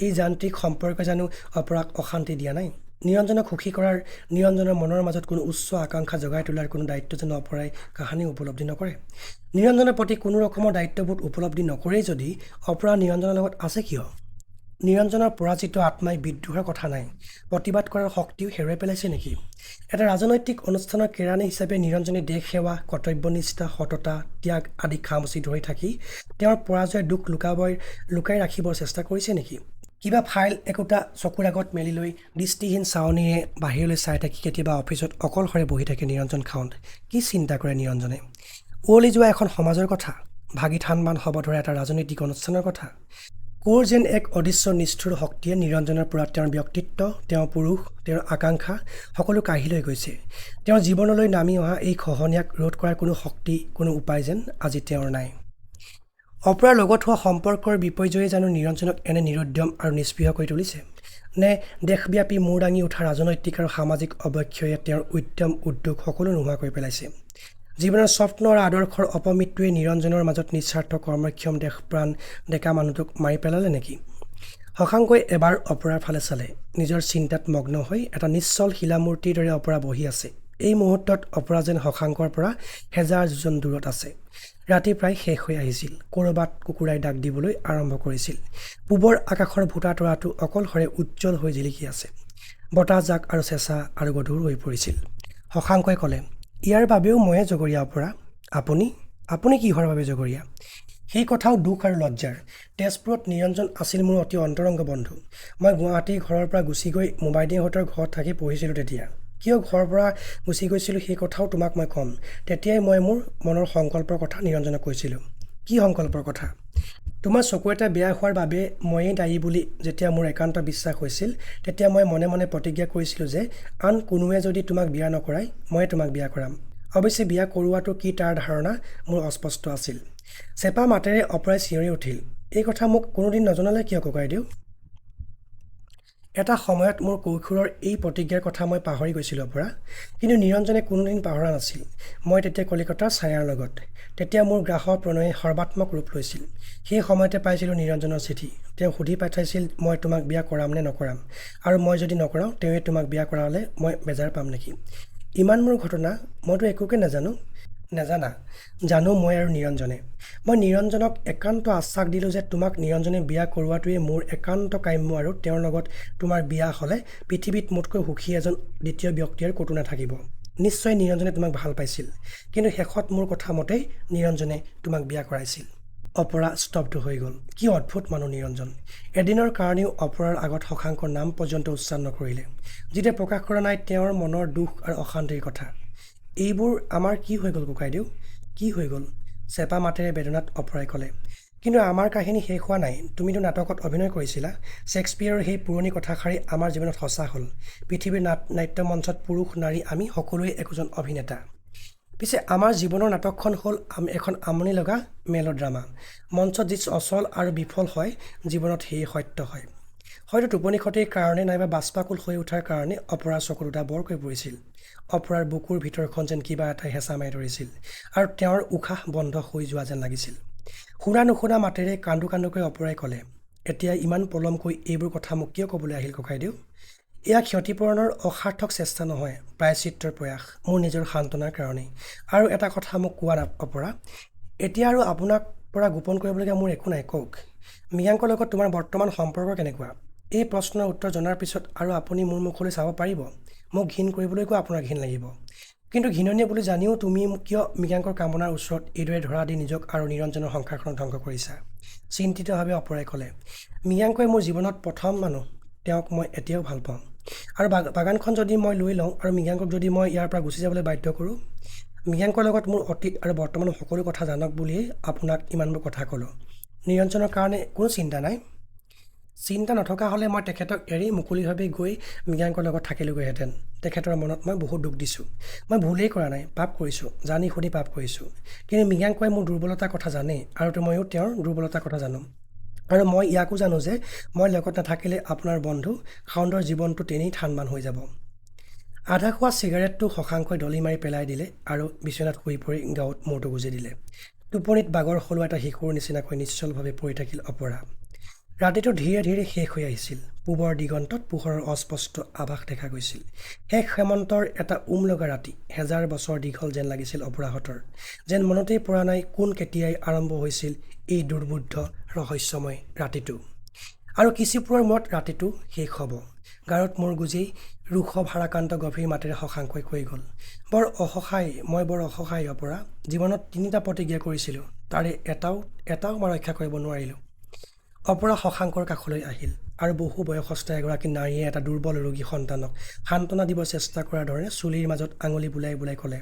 এই যান্ত্ৰিক সম্পৰ্কে জানো অপৰাক অশান্তি দিয়া নাই? নিৰঞ্জনক সুখী কৰাৰ, নিৰঞ্জনৰ মনৰ মাজত কোনো উচ্চ আকাংক্ষা জগাই তোলাৰ কোনো দায়িত্ব যেন অপৰাই কাহানি উপলব্ধি নকৰে। নিৰঞ্জনৰ প্ৰতি কোনো ৰকমৰ দায়িত্ববোধ উপলব্ধি নকৰেই যদি অপৰা নিৰঞ্জনৰ লগত আছে কিয়? নিৰঞ্জনৰ পৰাজিত আত্মাই বিদ্ৰোহৰ কথা নাই, প্ৰতিবাদ কৰাৰ শক্তিও হেৰুৱাই পেলাইছে নেকি? এটা ৰাজনৈতিক অনুষ্ঠানৰ কেৰাণী হিচাপে নিৰঞ্জনে দেশ সেৱা, কৰ্তব্যনিষ্ঠা, সততা, ত্যাগ আদি খামুচি ধৰি থাকি তেওঁৰ পৰাজয়ৰ দুখ লুকাই ৰাখিবৰ চেষ্টা কৰিছে নেকি? কিবা ফাইল একোটা চকুৰ আগত মেলি লৈ দৃষ্টিহীন চাৱনীৰে বাহিৰলৈ চাই থাকি কেতিয়াবা অফিচত অকলশৰে বহি থাকে নিৰঞ্জন খাউণ্ড। কি চিন্তা কৰে নিৰঞ্জনে? উৱলি যোৱা এখন সমাজৰ কথা, ভাগি থান-বান হ'ব ধৰা এটা ৰাজনৈতিক অনুষ্ঠানৰ কথা। ক'ৰ যেন এক অদৃশ্য নিষ্ঠুৰ শক্তিয়ে নিৰঞ্জনৰ পৰা তেওঁৰ ব্যক্তিত্ব, তেওঁৰ পুৰুষ, তেওঁৰ আকাংক্ষা সকলো কাঢ়ি লৈ গৈছে। তেওঁৰ জীৱনলৈ নামি অহা এই খহনীয়াক ৰোধ কৰাৰ কোনো শক্তি, কোনো উপায় যেন আজি তেওঁৰ নাই। অপৰাৰ লগত হোৱা সম্পৰ্কৰ বিপৰ্যয়ে জানো নিৰঞ্জনক এনে নিৰুদ্যম আৰু নিস্পৃহ কৰি তুলিছে? নে দেশব্যাপী মূৰ দাঙি উঠা ৰাজনৈতিক আৰু সামাজিক অৱক্ষয়ে তেওঁৰ উদ্যম উদ্যোগ সকলো নোহোৱা কৰি পেলাইছে? জীৱনৰ স্বপ্ন আৰু আদৰ্শৰ অপমৃত্যুৱে নিৰঞ্জনৰ মাজত নিস্বাৰ্থ কৰ্মক্ষম দেশপ্ৰাণ ডেকা মানুহটোক মাৰি পেলালে নেকি? শশাংকই এবাৰ অপৰাৰ ফালে চালে। নিজৰ চিন্তাত মগ্ন হৈ এটা নিশ্চল শিলামূৰ্তিৰ দৰে অপৰা বহি আছে। এই মুহূৰ্তত অপৰা যেন শশাংকৰ পৰা হেজাৰ যোজন দূৰত আছে। ৰাতি প্ৰায় শেষ হৈ আহিছিল। ক'ৰবাত কুকুৰাই ডাক দিবলৈ আৰম্ভ কৰিছিল। পূবৰ আকাশৰ ভোটা তৰাটো অকলশৰে উজ্জ্বল হৈ জিলিকি আছে। বতাহজাক আৰু চেঁচা আৰু গধুৰ হৈ পৰিছিল। শশাংকই ক'লে, ইয়াৰ বাবেও ময়ে জগৰীয়া অপৰা? আপুনি কিহৰ বাবে জগৰীয়া? সেই কথাও দুখ আৰু লজ্জাৰ। তেজপুৰত নিৰঞ্জন আছিল মোৰ অতি অন্তৰংগ বন্ধু। মই গুৱাহাটীৰ ঘৰৰ পৰা গুচি গৈ মোবাইদেউহঁতৰ ঘৰত থাকি পঢ়িছিলোঁ তেতিয়া। কিয় ঘৰৰ পৰা গুচি গৈছিলোঁ সেই কথাও তোমাক মই ক'ম। তেতিয়াই মই মোৰ মনৰ সংকল্পৰ কথা নিৰঞ্জনক কৈছিলোঁ। কি সংকল্পৰ কথা? তোমাৰ চকু এটা বেয়া হোৱাৰ বাবে ময়েই দায়ী বুলি যেতিয়া মোৰ একান্ত বিশ্বাস হৈছিল, তেতিয়া মই মনে মনে প্ৰতিজ্ঞা কৰিছিলোঁ যে আন কোনোৱে যদি তোমাক বিয়া নকৰায়, ময়ে তোমাক বিয়া কৰাম। অৱশ্যে বিয়া কৰোৱাটো কি তাৰ ধাৰণা মোৰ অস্পষ্ট আছিল। চেপা মাতেৰে অপৰাই চিঞৰি উঠিল, এই কথা মোক কোনোদিন নজনালে কিয় ককাইদেউ? এটা সময়ত মোৰ কৈশোৰৰ এই প্ৰতিজ্ঞাৰ কথা মই পাহৰি গৈছিলোঁ অপৰা। কিন্তু নিৰঞ্জনে কোনোদিন পাহৰা নাছিল। মই তেতিয়া কলিকতাৰ ছায়াৰ লগত। তেতিয়া মোৰ গ্ৰাসৰ প্ৰণয়ে সৰ্বাত্মক ৰূপ লৈছিল। সেই সময়তে পাইছিলোঁ নিৰঞ্জনৰ চিঠি। তেওঁ সুধি পঠাইছিল মই তোমাক বিয়া কৰাম নে নকৰাম, আৰু মই যদি নকৰাওঁ তেওঁৱে তোমাক বিয়া কৰালে মই বেজাৰ পাম নেকি? ইমান মোৰ ঘটনা, মইতো একোকে নাজানো। নাজানা? জানো মই আৰু নিৰঞ্জনে। মই নিৰঞ্জনক একান্ত আশ্বাস দিলোঁ যে তোমাক নিৰঞ্জনে বিয়া কৰোৱাটোৱে মোৰ একান্ত কাম্য আৰু তেওঁৰ লগত তোমাৰ বিয়া হ'লে পৃথিৱীত মোতকৈ সুখী এজন দ্বিতীয় ব্যক্তি আৰু ক'তো নাথাকিব। নিশ্চয় নিৰঞ্জনে তোমাক ভাল পাইছিল, কিন্তু শেষত মোৰ কথা মতেই নিৰঞ্জনে তোমাক বিয়া কৰাইছিল। অপৰা স্তব্ধ হৈ গ'ল। কি অদ্ভুত মানুহ নিৰঞ্জন। এদিনৰ কাৰণেও অপৰাৰ আগত শশাংকৰ নাম পৰ্যন্ত উচ্চাৰণ নকৰিলে, যিটোৱে প্ৰকাশ কৰা নাই তেওঁৰ মনৰ দুখ আৰু অশান্তিৰ কথা। এইবোৰ আমাৰ কি হৈ গ'ল ককাইদেউ? কি হৈ গ'ল? চেপা মাতেৰে বেদনাত অপৰাই ক'লে। কিন্তু আমাৰ কাহিনী শেষ হোৱা নাই। তুমিতো নাটকত অভিনয় কৰিছিলা। শ্বেক্সপিয়াৰৰ সেই পুৰণি কথাষাৰি আমাৰ জীৱনত সঁচা হ'ল। পৃথিৱীৰ নাট্যমঞ্চত পুৰুষ নাৰী আমি সকলোৱে একোজন অভিনেতা। পিছে আমাৰ জীৱনৰ নাটকখন হ'ল এখন আমনি লগা মেলোড্ৰামা। মঞ্চত যি অচল আৰু বিফল হয়, জীৱনত সেয়ে সত্য হয়। হয়তো টোপনি ক্ষতিৰ কাৰণে নাইবা বাষ্পাকুল হৈ উঠাৰ কাৰণে অপৰাৰ চকু দুটা বৰকৈ পৰিছিল। অপৰাৰ বুকুৰ ভিতৰখন যেন কিবা এটাই হেঁচা মাৰি ধৰিছিল, আৰু তেওঁৰ উশাহ বন্ধ হৈ যোৱা যেন লাগিছিল। শুনা নুশুনা মাতেৰে কান্দো কান্দোকৈ অপৰাই ক'লে, এতিয়া ইমান পলমকৈ এইবোৰ কথা মোক কিয় ক'বলৈ আহিল ককাইদেউ? এয়া ক্ষতিপূৰণৰ অসাৰ্থক চেষ্টা নহয়, প্ৰায়শ্চিত্তৰ প্ৰয়াস, মোৰ নিজৰ সান্তনাৰ কাৰণেই। আৰু এটা কথা মোক কোৱা অপৰা, এতিয়া আৰু আপোনাক পৰা গোপন কৰিবলগীয়া মোৰ একো নাই, কওক। মৃগাংকৰ লগত তোমাৰ বৰ্তমান সম্পৰ্ক কেনেকুৱা? এই প্ৰশ্নৰ উত্তৰ জনাৰ পিছত আৰু আপুনি মোৰ মুখলৈ চাব পাৰিব। মোক ঘিণ কৰিবলৈকো আপোনাৰ ঘিণ লাগিব। কিন্তু ঘিণনীয় বুলি জানিও তুমি কিয় মৃগাংকৰ কামনাৰ ওচৰত এইদৰে ধৰা দি নিজক আৰু নিৰঞ্জনৰ সংসাৰখনক ধ্বংস কৰিছা? চিন্তিতভাৱে অপৰাই ক'লে, মৃগাংকই মোৰ জীৱনত প্ৰথম মানুহ। তেওঁক মই এতিয়াও ভাল পাওঁ। আৰু বাগানখন যদি মই লৈ লওঁ আৰু মৃগাংকক যদি মই ইয়াৰ পৰা গুচি যাবলৈ বাধ্য কৰোঁ? মৃগাংকৰ লগত মোৰ অতীত আৰু বৰ্তমানৰ সকলো কথা জানক বুলিয়েই আপোনাক ইমানবোৰ কথা ক'লোঁ। নিৰঞ্জনৰ কাৰণে কোনো চিন্তা নাই? চিন্তা নথকা হ'লে মই তেখেতক এৰি মুকলিভাৱে গৈ মৃগাংকৰ লগত থাকিলোগৈহেঁতেন। তেখেতৰ মনত মই বহুত দুখ দিছোঁ। মই ভুলেই কৰা নাই, পাপ কৰিছোঁ, জানি শুনি পাপ কৰিছোঁ। কিন্তু মৃগাংকই মোৰ দুৰ্বলতাৰ কথা জানে, আৰু ময়ো তেওঁৰ দুৰ্বলতাৰ কথা জানো। আৰু মই ইয়াকো জানো যে মই লগত নাথাকিলে আপোনাৰ বন্ধু খাউণ্ডৰ জীৱনটো তেনেই থান-বান হৈ যাব। আধা খোৱা চিগাৰেটটো শশাংকই দলি মাৰি পেলাই দিলে আৰু বিচনাত শুই পৰি গাঁৱত মূৰটো গুজি দিলে। টোপনিত বাগৰ সলোৱা এটা শিশুৰ নিচিনাকৈ নিশ্চলভাৱে পৰি থাকিল অপৰা। ৰাতিটো ধীৰে ধীৰে শেষ হৈ আহিছিল। পূবৰ দিগন্তত পোহৰৰ অস্পষ্ট আভাস দেখা গৈছিল। শেষ হেমন্তৰ এটা উমলগা ৰাতি, হেজাৰ বছৰ দীঘল যেন লাগিছিল অপৰাহঁতৰ। যেন মনতেই পৰা নাই কোন কেতিয়াই আৰম্ভ হৈছিল এই দুৰ্বোধ্য ৰহস্যময় ৰাতিটো। আৰু কিছুপৰৰ মূৰত ৰাতিটো শেষ হ'ব। গাৰুত মূৰ গুজি ৰুষ ভাৰাক্ৰান্ত গভীৰ মাতেৰে শশাংকই কৈ গ'ল, মই বৰ অসহায় অপৰা। জীৱনত ৩টা প্ৰতিজ্ঞা কৰিছিলোঁ, তাৰে এটাও মই ৰক্ষা কৰিব নোৱাৰিলোঁ। অপৰা শশাংকৰ কাষলৈ আহিল আৰু বহু বয়সস্থ এগৰাকী নাৰীয়ে এটা দুৰ্বল ৰোগী সন্তানক সান্তনা দিব চেষ্টা কৰাৰ ধৰণে চুলিৰ মাজত আঙুলি বুলাই বুলাই ক'লে,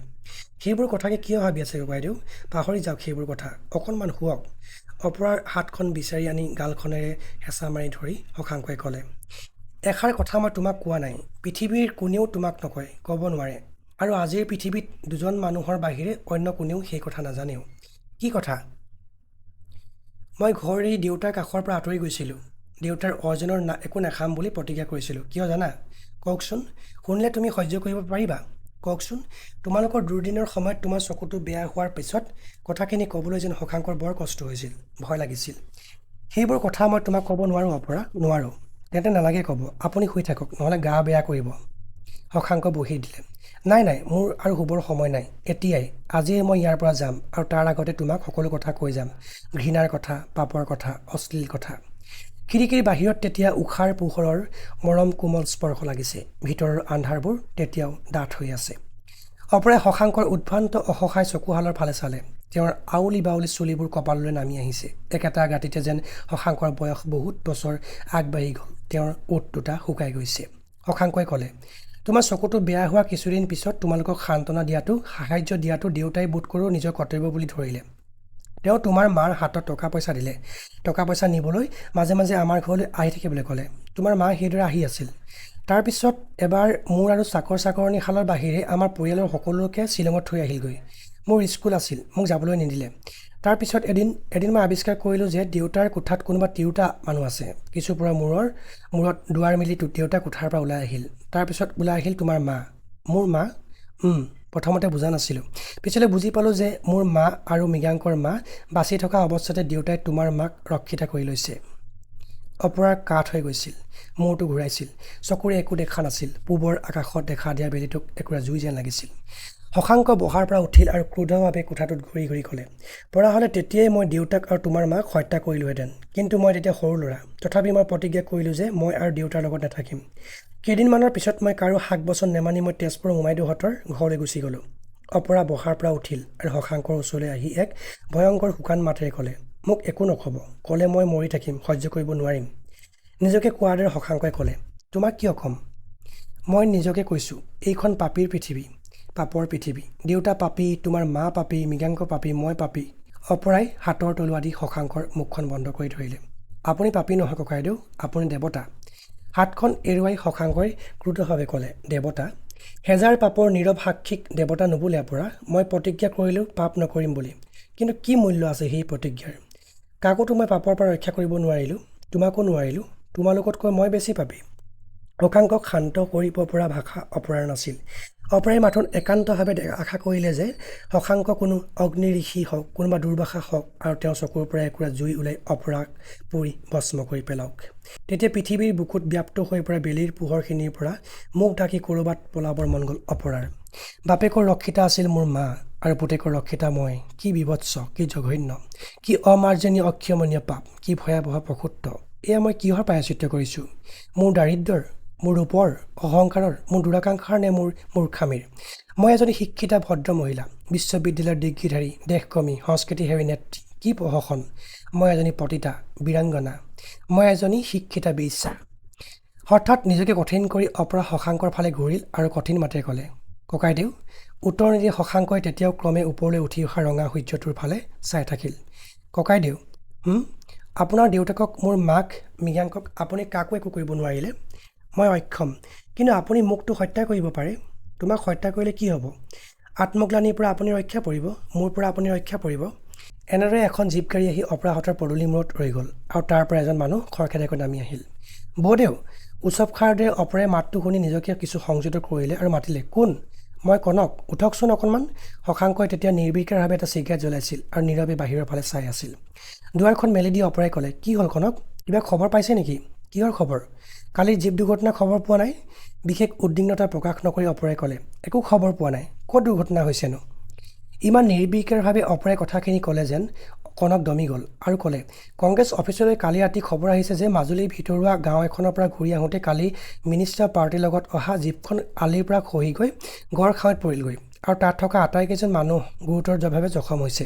সেইবোৰ কথাকে কিয় ভাবি আছে বাইদেউ? পাহৰি যাওক সেইবোৰ কথা, অকণমান শুৱক। অপৰাৰ হাতখন বিচাৰি আনি গালখনেৰে হেঁচা মাৰি ধৰি শশাংকই ক'লে, এষাৰ কথা মই তোমাক কোৱা নাই, পৃথিৱীৰ কোনেও তোমাক নকয়, ক'ব নোৱাৰে। আৰু আজিৰ পৃথিৱীত 2জন মানুহৰ বাহিৰে অন্য কোনেও সেই কথা নাজানেও। কি কথা? মই ঘৰ এৰি দেউতাৰ কাষৰ পৰা আঁতৰি গৈছিলোঁ। দেউতাৰ অৰ্জনৰ একো নাখাম বুলি প্ৰতিজ্ঞা কৰিছিলোঁ। কিয় জানা? কওকচোন। শুনিলে তুমি সহ্য কৰিব পাৰিবা? কওকচোন। তোমালোকৰ দুৰ্দিনৰ সময়ত তোমাৰ চকুটো বেয়া হোৱাৰ পিছত কথাখিনি ক'বলৈ যেন শশাংকৰ বৰ কষ্ট হৈছিল, ভয় লাগিছিল। সেইবোৰ কথা মই তোমাক ক'ব নোৱাৰোঁ অপৰা, নোৱাৰোঁ। তেন্তে নালাগে ক'ব, আপুনি শুই থাকক, নহ'লে গা বেয়া কৰিব। শশাংক বহি দিলে। নাই, মোৰ আৰু শুবৰ সময় নাই, এতিয়াই, আজিয়ে মই ইয়াৰ পৰা যাম আৰু তাৰ আগতে তোমাক সকলো কথা কৈ যাম। ঘৃণাৰ কথা, পাপৰ কথা, অশ্লীল কথা। খিৰিকীৰ বাহিৰত তেতিয়া উষাৰ পোহৰৰ মৰম কোমল স্পৰ্শ লাগিছে। ভিতৰৰ আন্ধাৰবোৰ তেতিয়াও ডাঠ হৈ আছে। অপৰাই শশাংকৰ উদ্ভ্ৰান্ত অসহায় চকুহালৰ ফালে চালে। তেওঁৰ আউলি বাউলি চুলিবোৰ কপাললৈ নামি আহিছে। একেটা গাঁতিতে যেন শশাংকৰ বয়স বহুত বছৰ আগবাঢ়ি গ'ল। তেওঁৰ ওঠ দুটা শুকাই গৈছে। শশাংকই ক'লে, তোমাৰ চকুটো বেয়া হোৱা কিছুদিন পিছত তোমালোকক সান্তনা দিয়াটো, সাহাৰ্য দিয়াটো দেউতাই বোধ কৰোঁ নিজৰ কৰ্তব্য বুলি ধৰিলে। তেওঁ তোমাৰ মাৰ হাতত টকা পইচা দিলে। টকা পইচা নিবলৈ মাজে মাজে আমাৰ ঘৰলৈ আহি থাকিবলৈ ক'লে। তোমাৰ মা সেইদৰে আহি আছিল। তাৰপিছত এবাৰ মোৰ আৰু চাকৰণীশালৰ বাহিৰে আমাৰ পৰিয়ালৰ সকলোকে শ্বিলঙত থৈ আহিলগৈ। মোৰ স্কুল আছিল, মোক যাবলৈ নিদিলে। তাৰপিছত এদিন মই আৱিষ্কাৰ কৰিলোঁ যে দেউতাৰ কোঠাত কোনোবা তিৰোতা মানুহ আছে। কিছুপৰৰ মূৰত দুৱাৰ মেলি দেউতা কোঠাৰ পৰা ওলাই আহিল। তাৰপিছত ওলাই আহিল তোমাৰ মা। মোৰ মা? প্ৰথমতে বুজা নাছিলোঁ। পিছলৈ বুজি পালোঁ যে মোৰ মা আৰু মৃগাংকৰ মা বাচি থকা অৱস্থাতে দেউতাই তোমাৰ মাক ৰক্ষিতা কৰি লৈছে। অপৰাৰ কাঠ হৈ গৈছিল, মূৰটো ঘূৰাইছিল, চকুৰে একো দেখা নাছিল। পূবৰ আকাশত দেখা দিয়া বেলিটোক একুৰা জুই যেন লাগিছিল। শশাংক বহাৰ পৰা উঠিল আৰু ক্ৰোধভাৱে কোঠাটোত ঘূৰি ঘূৰি ক'লে, পৰা হ'লে তেতিয়াই মই দেউতাক আৰু তোমাৰ মাক হত্যা কৰিলোহেঁতেন। কিন্তু মই তেতিয়া সৰু ল'ৰা। তথাপি মই প্ৰতিজ্ঞা কৰিলোঁ যে মই আৰু দেউতাৰ লগত নাথাকিম। কেইদিনমানৰ পিছত মই কাৰো শাক বচন নেমানি মই তেজপুৰৰ মোমাইদেউহঁতৰ ঘৰলৈ গুচি গ'লোঁ। অপৰা বহাৰ পৰা উঠিল আৰু শশাংকৰ ওচৰলৈ আহি এক ভয়ংকৰ শুকান মাতেৰে ক'লে, মোক একো নক'ব, ক'লে মই মৰি থাকিম, সহ্য কৰিব নোৱাৰিম। নিজকে কোৱাৰ দৰে শশাংকই ক'লে, তোমাক কিয় ক'ম? মই নিজকে কৈছোঁ, এইখন পাপীৰ পৃথিৱী, পাপৰ পৃথিৱী। দেউতা পাপী, তোমাৰ মা পাপী, মৃগাংক পাপী, মই পাপী। অপৰাই হাতৰ তলুৱা দি শশাংকৰ মুখখন বন্ধ কৰি ধৰিলে। আপুনি পাপী নহয় ককাইদেউ, আপুনি দেৱতা। হাতখন এৰুৱাই শশাংকই ক্ৰোধভাৱে ক'লে, দেৱতা? হেজাৰ পাপৰ নীৰৱ সাক্ষীক দেৱতা নুবোলে অপৰা। মই প্ৰতিজ্ঞা কৰিলোঁ পাপ নকৰিম বুলি, কিন্তু কি মূল্য আছে সেই প্ৰতিজ্ঞাৰ? কাকোতো মই পাপৰ পৰা ৰক্ষা কৰিব নোৱাৰিলোঁ, তোমাকো নোৱাৰিলোঁ। তোমালোকতকৈ মই বেছি পাপী। শশাংকক শান্ত কৰিব পৰা ভাষা অপৰাৰ নাছিল। অপৰাই মাথোন একান্তভাৱে আশা কৰিলে যে শশাংক কোনো অগ্নি ঋষি হওক, কোনোবা দুৰ্বাসা হওক আৰু তেওঁৰ চকুৰ পৰা একুৰা জুই ওলাই অপৰাক পুৰি ভস্ম কৰি পেলাওক। তেতিয়া পৃথিৱীৰ বুকুত ব্যাপ্ত হৈ পৰা বেলিৰ পোহৰখিনিৰ পৰা মুখ ঢাকি ক'ৰবাত পলাবৰ মন গ'ল অপৰাৰ। বাপেকৰ ৰক্ষিতা আছিল মোৰ মা আৰু পুতেকৰ ৰক্ষিতা মই। কি বিভৎস, কি জঘন্য, কি অমাৰ্জনীয় অক্ষমনীয় পাপ, কি ভয়াৱহ পশুত্ব। এয়া মই কিহৰ প্ৰায়শ্চিত্ত কৰিছোঁ? মোৰ দাৰিদ্ৰৰ, মোৰ ৰূপৰ, অহংকাৰৰ, মোৰ দুৰাকাংক্ষাৰ নে মোৰ মূৰ্খামিৰ? মই এজনী শিক্ষিতা ভদ্ৰ মহিলা, বিশ্ববিদ্যালয়ৰ ডিগ্ৰীধাৰী, দেশকৰ্মী, সংস্কৃতিসেৱী নেত্ৰী। কি প্ৰহসন! মই এজনী পতিতা, বীৰাংগনা। মই এজনী শিক্ষিতা বেশ্যা। হঠাৎ নিজকে কঠিন কৰি অপৰা শশাংকৰ ফালে ঘূৰিল আৰু কঠিন মাতেৰে ক'লে, ককাইদেউ। উত্তৰ নিদি শশাংকই তেতিয়াও ক্ৰমে ওপৰলৈ উঠি অহা ৰঙা সূৰ্যটোৰ ফালে চাই থাকিল। ককাইদেউ? আপোনাৰ দেউতাকক, মোৰ মাক, মৃগাংকক আপুনি কাকো একো কৰিব নোৱাৰিলে? মই অক্ষম, কিন্তু আপুনি মোকতো হত্যা কৰিব পাৰে। তোমাক হত্যা কৰিলে কি হ'ব? আত্মগ্লানিৰ পৰা আপুনি ৰক্ষা পৰিব, মোৰ পৰা আপুনি ৰক্ষা পৰিব। এনেদৰে এখন জীপ গাড়ী আহি অপৰাহঁতৰ পদূলি মূৰত ৰৈ গ'ল আৰু তাৰ পৰা এজন মানুহ খৰখেদাকৈ নামি আহিল। বৌদেউ! উৎসৱ খাৰদৰে অপৰাই মাতটো শুনি নিজকে কিছু সংযত কৰিলে আৰু মাতিলে, কোন? মই কনক, উঠকচোন অকণমান। শশাংকই তেতিয়া নিৰ্বিকাৰভাৱে এটা চিগাৰেট জ্বলাইছিল আৰু নীৰৱে বাহিৰৰ ফালে চাই আছিল। দুৱাৰখন মেলি দি অপৰাই ক'লে, কি হ'ল কনক? কিবা খবৰ পাইছে নেকি? কিহৰ খবৰ? কালিৰ জীপ দুৰ্ঘটনাৰ খবৰ পোৱা নাই? বিশেষ উদ্বিগ্নতা প্ৰকাশ নকৰি অপৰাই ক'লে, একো খবৰ পোৱা নাই। ক'ত দুৰ্ঘটনা হৈছেনো? ইমান নিৰ্বিকাৰভাৱে অপৰাই কথাখিনি ক'লে যেন কনক দমি গ'ল আৰু ক'লে, কংগ্ৰেছ অফিচলৈ কালি ৰাতি খবৰ আহিছে যে মাজুলীৰ ভিতৰুৱা গাঁও এখনৰ পৰা ঘূৰি আহোঁতে কালি মিনিষ্টাৰ পাৰ্টিৰ লগত অহা জীপখন আলিৰ পৰা খহি গৈ গড়খাৱৈত পৰিলগৈ আৰু তাত থকা আটাইকেইজন মানুহ গুৰুতৰভাৱে জখম হৈছে।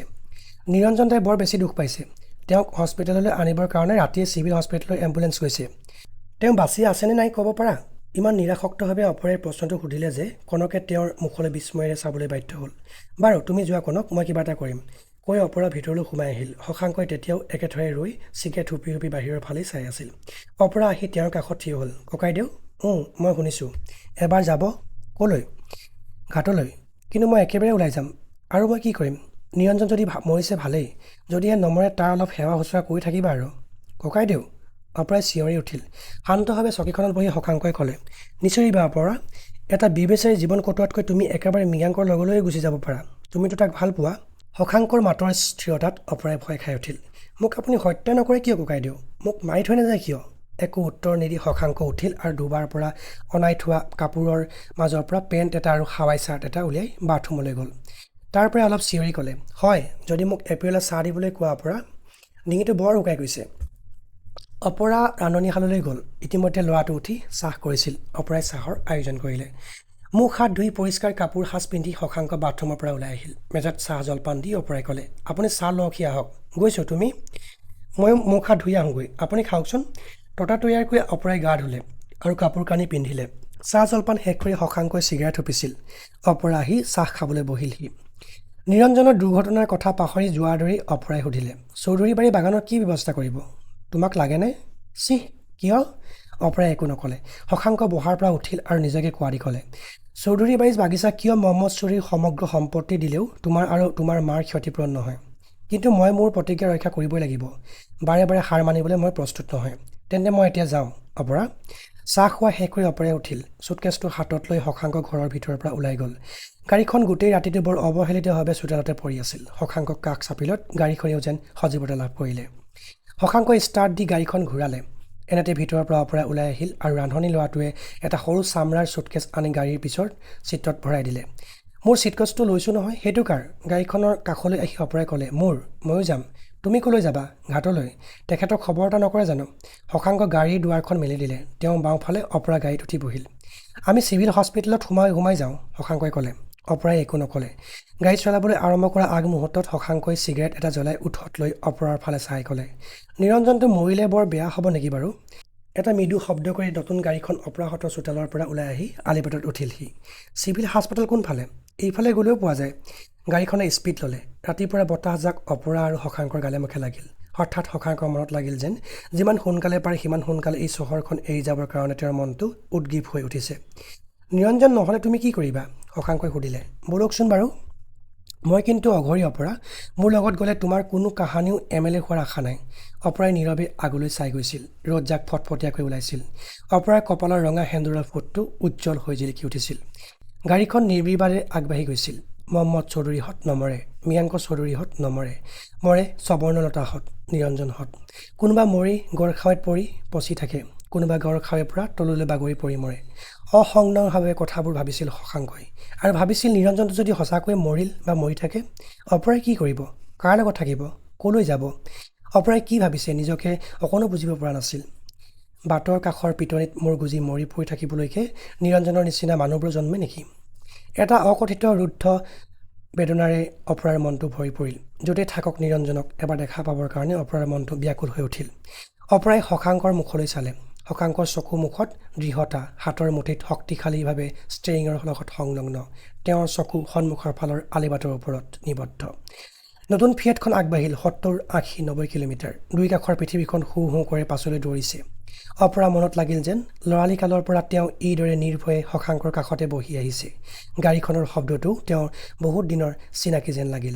নিৰঞ্জন দাই বৰ বেছি দুখ পাইছে। তেওঁক হস্পিটেললৈ আনিবৰ কাৰণে ৰাতিয়ে চিভিল হস্পিটেলৰ এম্বুলেঞ্চ গৈছে। তেওঁ বাচি আছেনে নাই ক'ব পাৰা? ইমান নিৰাসক্তভাৱে অপৰাইৰ প্ৰশ্নটো সুধিলে যে কনকে তেওঁৰ মুখলৈ বিস্ময়েৰে চাবলৈ বাধ্য হ'ল। বাৰু তুমি যোৱা কনক, মই কিবা এটা কৰিম, কৈ অপৰা ভিতৰলৈ সোমাই আহিল। শশাংকই তেতিয়াও একেথৰে ৰৈ চিগাৰেট হুপি হুপি বাহিৰৰ ফালেই চাই আছিল। অপৰা আহি তেওঁৰ কাষত থিয় হ'ল। ককাইদেউ, মই শুনিছোঁ। এবাৰ যাব? ক'লৈ? ঘাটলৈ। কিন্তু মই একেবাৰে ওলাই যাম। আৰু মই কি কৰিম? নিৰঞ্জন যদি মৰিছে ভালেই, যদিহে নমৰে তাৰ অলপ সেৱা শুশ্ৰূষা কৰি থাকিবা আৰু। ককাইদেউ, অপৰাই চিঞৰি উঠিল। শান্তভাৱে চকীখনত বহি শশাংকই ক'লে, নিচিৰিবা অপৰা, এটা বিবেচাৰী জীৱন কটোৱাতকৈ তুমি একেবাৰে মৃগাংকৰ লগলৈয়ে গুচি যাব পাৰা। তুমিতো তাক ভাল পোৱা। শশাংকৰ মাতৰ স্থিৰতাত অপৰাই ভয় খাই উঠিল। মোক আপুনি হত্যা নকৰে কিয় ককাইদেউ? মোক মাৰি থৈ নাযায় কিয়? একো উত্তৰ নিদি শশাংক উঠিল আৰু দুবাৰ পৰা অনাই থোৱা কাপোৰৰ মাজৰ পৰা পেণ্ট এটা আৰু হাৱাই চাৰ্ট এটা উলিয়াই বাথৰুমলৈ গ'ল। তাৰ পৰা অলপ চিঞৰি ক'লে, হয়, যদি মোক এপ্ৰিলত চাহ দিবলৈ কোৱা অপৰা। ডিঙিটো বৰ শুকাই গৈছে। অপৰা ৰান্ধনীশাললৈ গ'ল। ইতিমধ্যে ল'ৰাটো উঠি চাহ কৰিছিল। অপৰাই চাহৰ আয়োজন কৰিলে। মুখ হাত ধুই পৰিষ্কাৰ কাপোৰ সাজ পিন্ধি শশাংক বাথৰুমৰ পৰা ওলাই আহিল। মেজত চাহ জলপান দি অপৰাই ক'লে, আপুনি চাহ লওঁহি আহক। গৈছোঁ, তুমি? ময়ো মুখ হাত ধুই আহোঁগৈ, আপুনি খাওকচোন। ততাতৈয়াকৈ অপৰাই গা ধুলে আৰু কাপোৰ কানি পিন্ধিলে। চাহ জলপান শেষ কৰি শশাংকই চিগাৰেট হুপিছিল। অপৰা আহি চাহ খাবলৈ বহিলহি। নিৰঞ্জনৰ দুৰ্ঘটনাৰ কথা পাহৰি যোৱাৰ দৰেই অপৰাই সুধিলে, চৌধুৰী বাৰী বাগানত কি ব্যৱস্থা কৰিব? তোমাক লাগেনে? চিহ, কিয়? অপৰাই একো নক'লে। শশাংক বহাৰ পৰা উঠিল আৰু নিজকে কোৱাৰি ক'লে, চৌধুৰী বাৰীৰ বাগিচা কিয় মহম্মদ চৌধুৰীৰ সমগ্ৰ সম্পত্তি দিলেও তোমাৰ আৰু তোমাৰ মাৰ ক্ষতিপূৰণ নহয়। কিন্তু মই মোৰ প্ৰতিজ্ঞা ৰক্ষা কৰিবই লাগিব। বাৰে বাৰে হাৰ মানিবলৈ মই প্ৰস্তুত নহয়। তেন্তে মই এতিয়া যাওঁ। অপৰা? চাহ খোৱা শেষ কৰি অপৰাই উঠিল। চুটকেছটো হাতত লৈ শশাংক ঘৰৰ ভিতৰৰ পৰা ওলাই গ'ল। গাড়ীখন গোটেই ৰাতিটো বৰ অৱহেলিতভাৱে চোতালতে পৰি আছিল। শশাংকক কাষ চাপিলত গাড়ীখনেও যেন সজীৱতা লাভ কৰিলে। শশাংকই ষ্টাৰ্ট দি গাড়ীখন ঘূৰালে। এনেতে ভিতৰৰ পৰা অপৰাই ওলাই আহিল আৰু ৰান্ধনী ল'ৰাটোৱে এটা সৰু চামৰাৰ চুটকেছ আনি গাড়ীৰ পিছৰ চিটত ভৰাই দিলে। মোৰ চিটকেছটো লৈছোঁ নহয়, সেইটো কাৰ? গাড়ীখনৰ কাষলৈ আহি অপৰাই ক'লে, মোৰ, ময়ো যাম। তুমি ক'লৈ যাবা? ঘাটলৈ। তেখেতক খবৰ এটা নকৰে জানো? শশাংক গাড়ীৰ দুৱাৰখন মেলি দিলে। তেওঁ বাওঁফালে অপৰা গাড়ীত উঠি বহিল। আমি চিভিল হস্পিটেলত সোমাই যাওঁ, শশাংকই ক'লে। অপৰাই একো নক'লে। গাড়ী চলাবলৈ আৰম্ভ কৰা আগমুহূৰ্তত শশাংকই চিগাৰেট এটা জ্বলাই ওঠত লৈ অপৰাৰ ফালে চাই ক'লে, নিৰঞ্জনটো মৰিলে বৰ বেয়া হ'ব নেকি বাৰু? এটা মৃদু শব্দ কৰি নতুন গাড়ীখন অপৰাহঁতৰ চোতালৰ পৰা ওলাই আহি আলিবাটত উঠিলহি। চিভিল হাস্পাতাল কোনফালে? এইফালে গ'লেও পোৱা যায়। গাড়ীখনে স্পীড ল'লে। ৰাতিপুৱা বতাহজাক অপৰা আৰু শশাংকৰ গালে মুখে লাগিল। হঠাৎ শশাংকৰ মনত লাগিল যেন যিমান সোনকালে পাৰে সিমান সোনকালে এই চহৰখন এৰি যাবৰ কাৰণে তেওঁৰ মনটো উদ্গ্ৰীৱ হৈ উঠিছে। নিৰঞ্জন নহ'লে তুমি কি কৰিবা? শশাংকই সুধিলে। ব'লকচোন বাৰু। মই কিন্তু অঘৰী অপৰা। মোৰ লগত গ'লে তোমাৰ কোনো কাহানিও MLA হোৱাৰ আশা নাই। অপৰাই নীৰৱে আগলৈ চাই গৈছিল। ৰ'দজাক ফটফটীয়াকৈ ওলাইছিল। অপৰাৰ কপালৰ ৰঙা সেন্দুৰৰ ফুটটো উজ্জ্বল হৈ জিলিকি উঠিছিল। গাড়ীখন নিৰ্বিবাদে আগবাঢ়ি গৈছিল। মহম্মদ চৌধুৰীহঁত নমৰে, মৃগাংক চৌধুৰীহঁত নমৰে, মৰে স্বৰ্ণলতাহঁত, নিৰঞ্জনহঁত। কোনোবা মৰি গড়খাৱৈত পৰি পচি থাকে, কোনোবা গড়খাৱৈৰ পৰা তললৈ বাগৰি পৰি মৰে। অসংলগ্নভাৱে কথাবোৰ ভাবিছিল শশাংকই। আৰু ভাবিছিল নিৰঞ্জনটো যদি সঁচাকৈ মৰিল বা মৰি থাকে, অপৰাই কি কৰিব? কাৰ লগত থাকিব? ক'লৈ যাব? অপৰাই কি ভাবিছে নিজকে অকণো বুজিব পৰা নাছিল। বাটৰ কাষৰ পিটনিত মূৰ গুজি মৰি পৰি থাকিবলৈকে নিৰঞ্জনৰ নিচিনা মানুহবোৰ জন্মে নেকি? এটা অকথিত ৰুদ্ধ বেদনাৰে অপৰাৰ মনটো ভৰি পৰিল। য'তেই থাকক নিৰঞ্জনক এবাৰ দেখা পাবৰ কাৰণে অপৰাৰ মনটো ব্যাকুল হৈ উঠিল। অপৰাই শশাংকৰ মুখলৈ চালে। শশাংকৰ চকু মুখত দৃঢ়তা, হাতৰ মুঠিত শক্তিশালীভাৱে ষ্টেৰিঙৰ লগত সংলগ্ন। তেওঁৰ চকু সন্মুখৰ ফালৰ আলিবাটৰ ওপৰত নিবদ্ধ। নতুন ফিয়েটখন আগবাঢ়িল 70-80-90 কিলোমিটাৰ। দুই কাষৰ পৃথিৱীখন হু হু কৰি পাছলৈ দৌৰিছে। অপৰা মনত লাগিল যেন ল'ৰালি কালৰ পৰা তেওঁ এইদৰে নিৰ্ভয়ে শশাংকৰ কাষতে বহি আহিছে। গাড়ীখনৰ শব্দটো তেওঁৰ বহুত দিনৰ চিনাকি যেন লাগিল।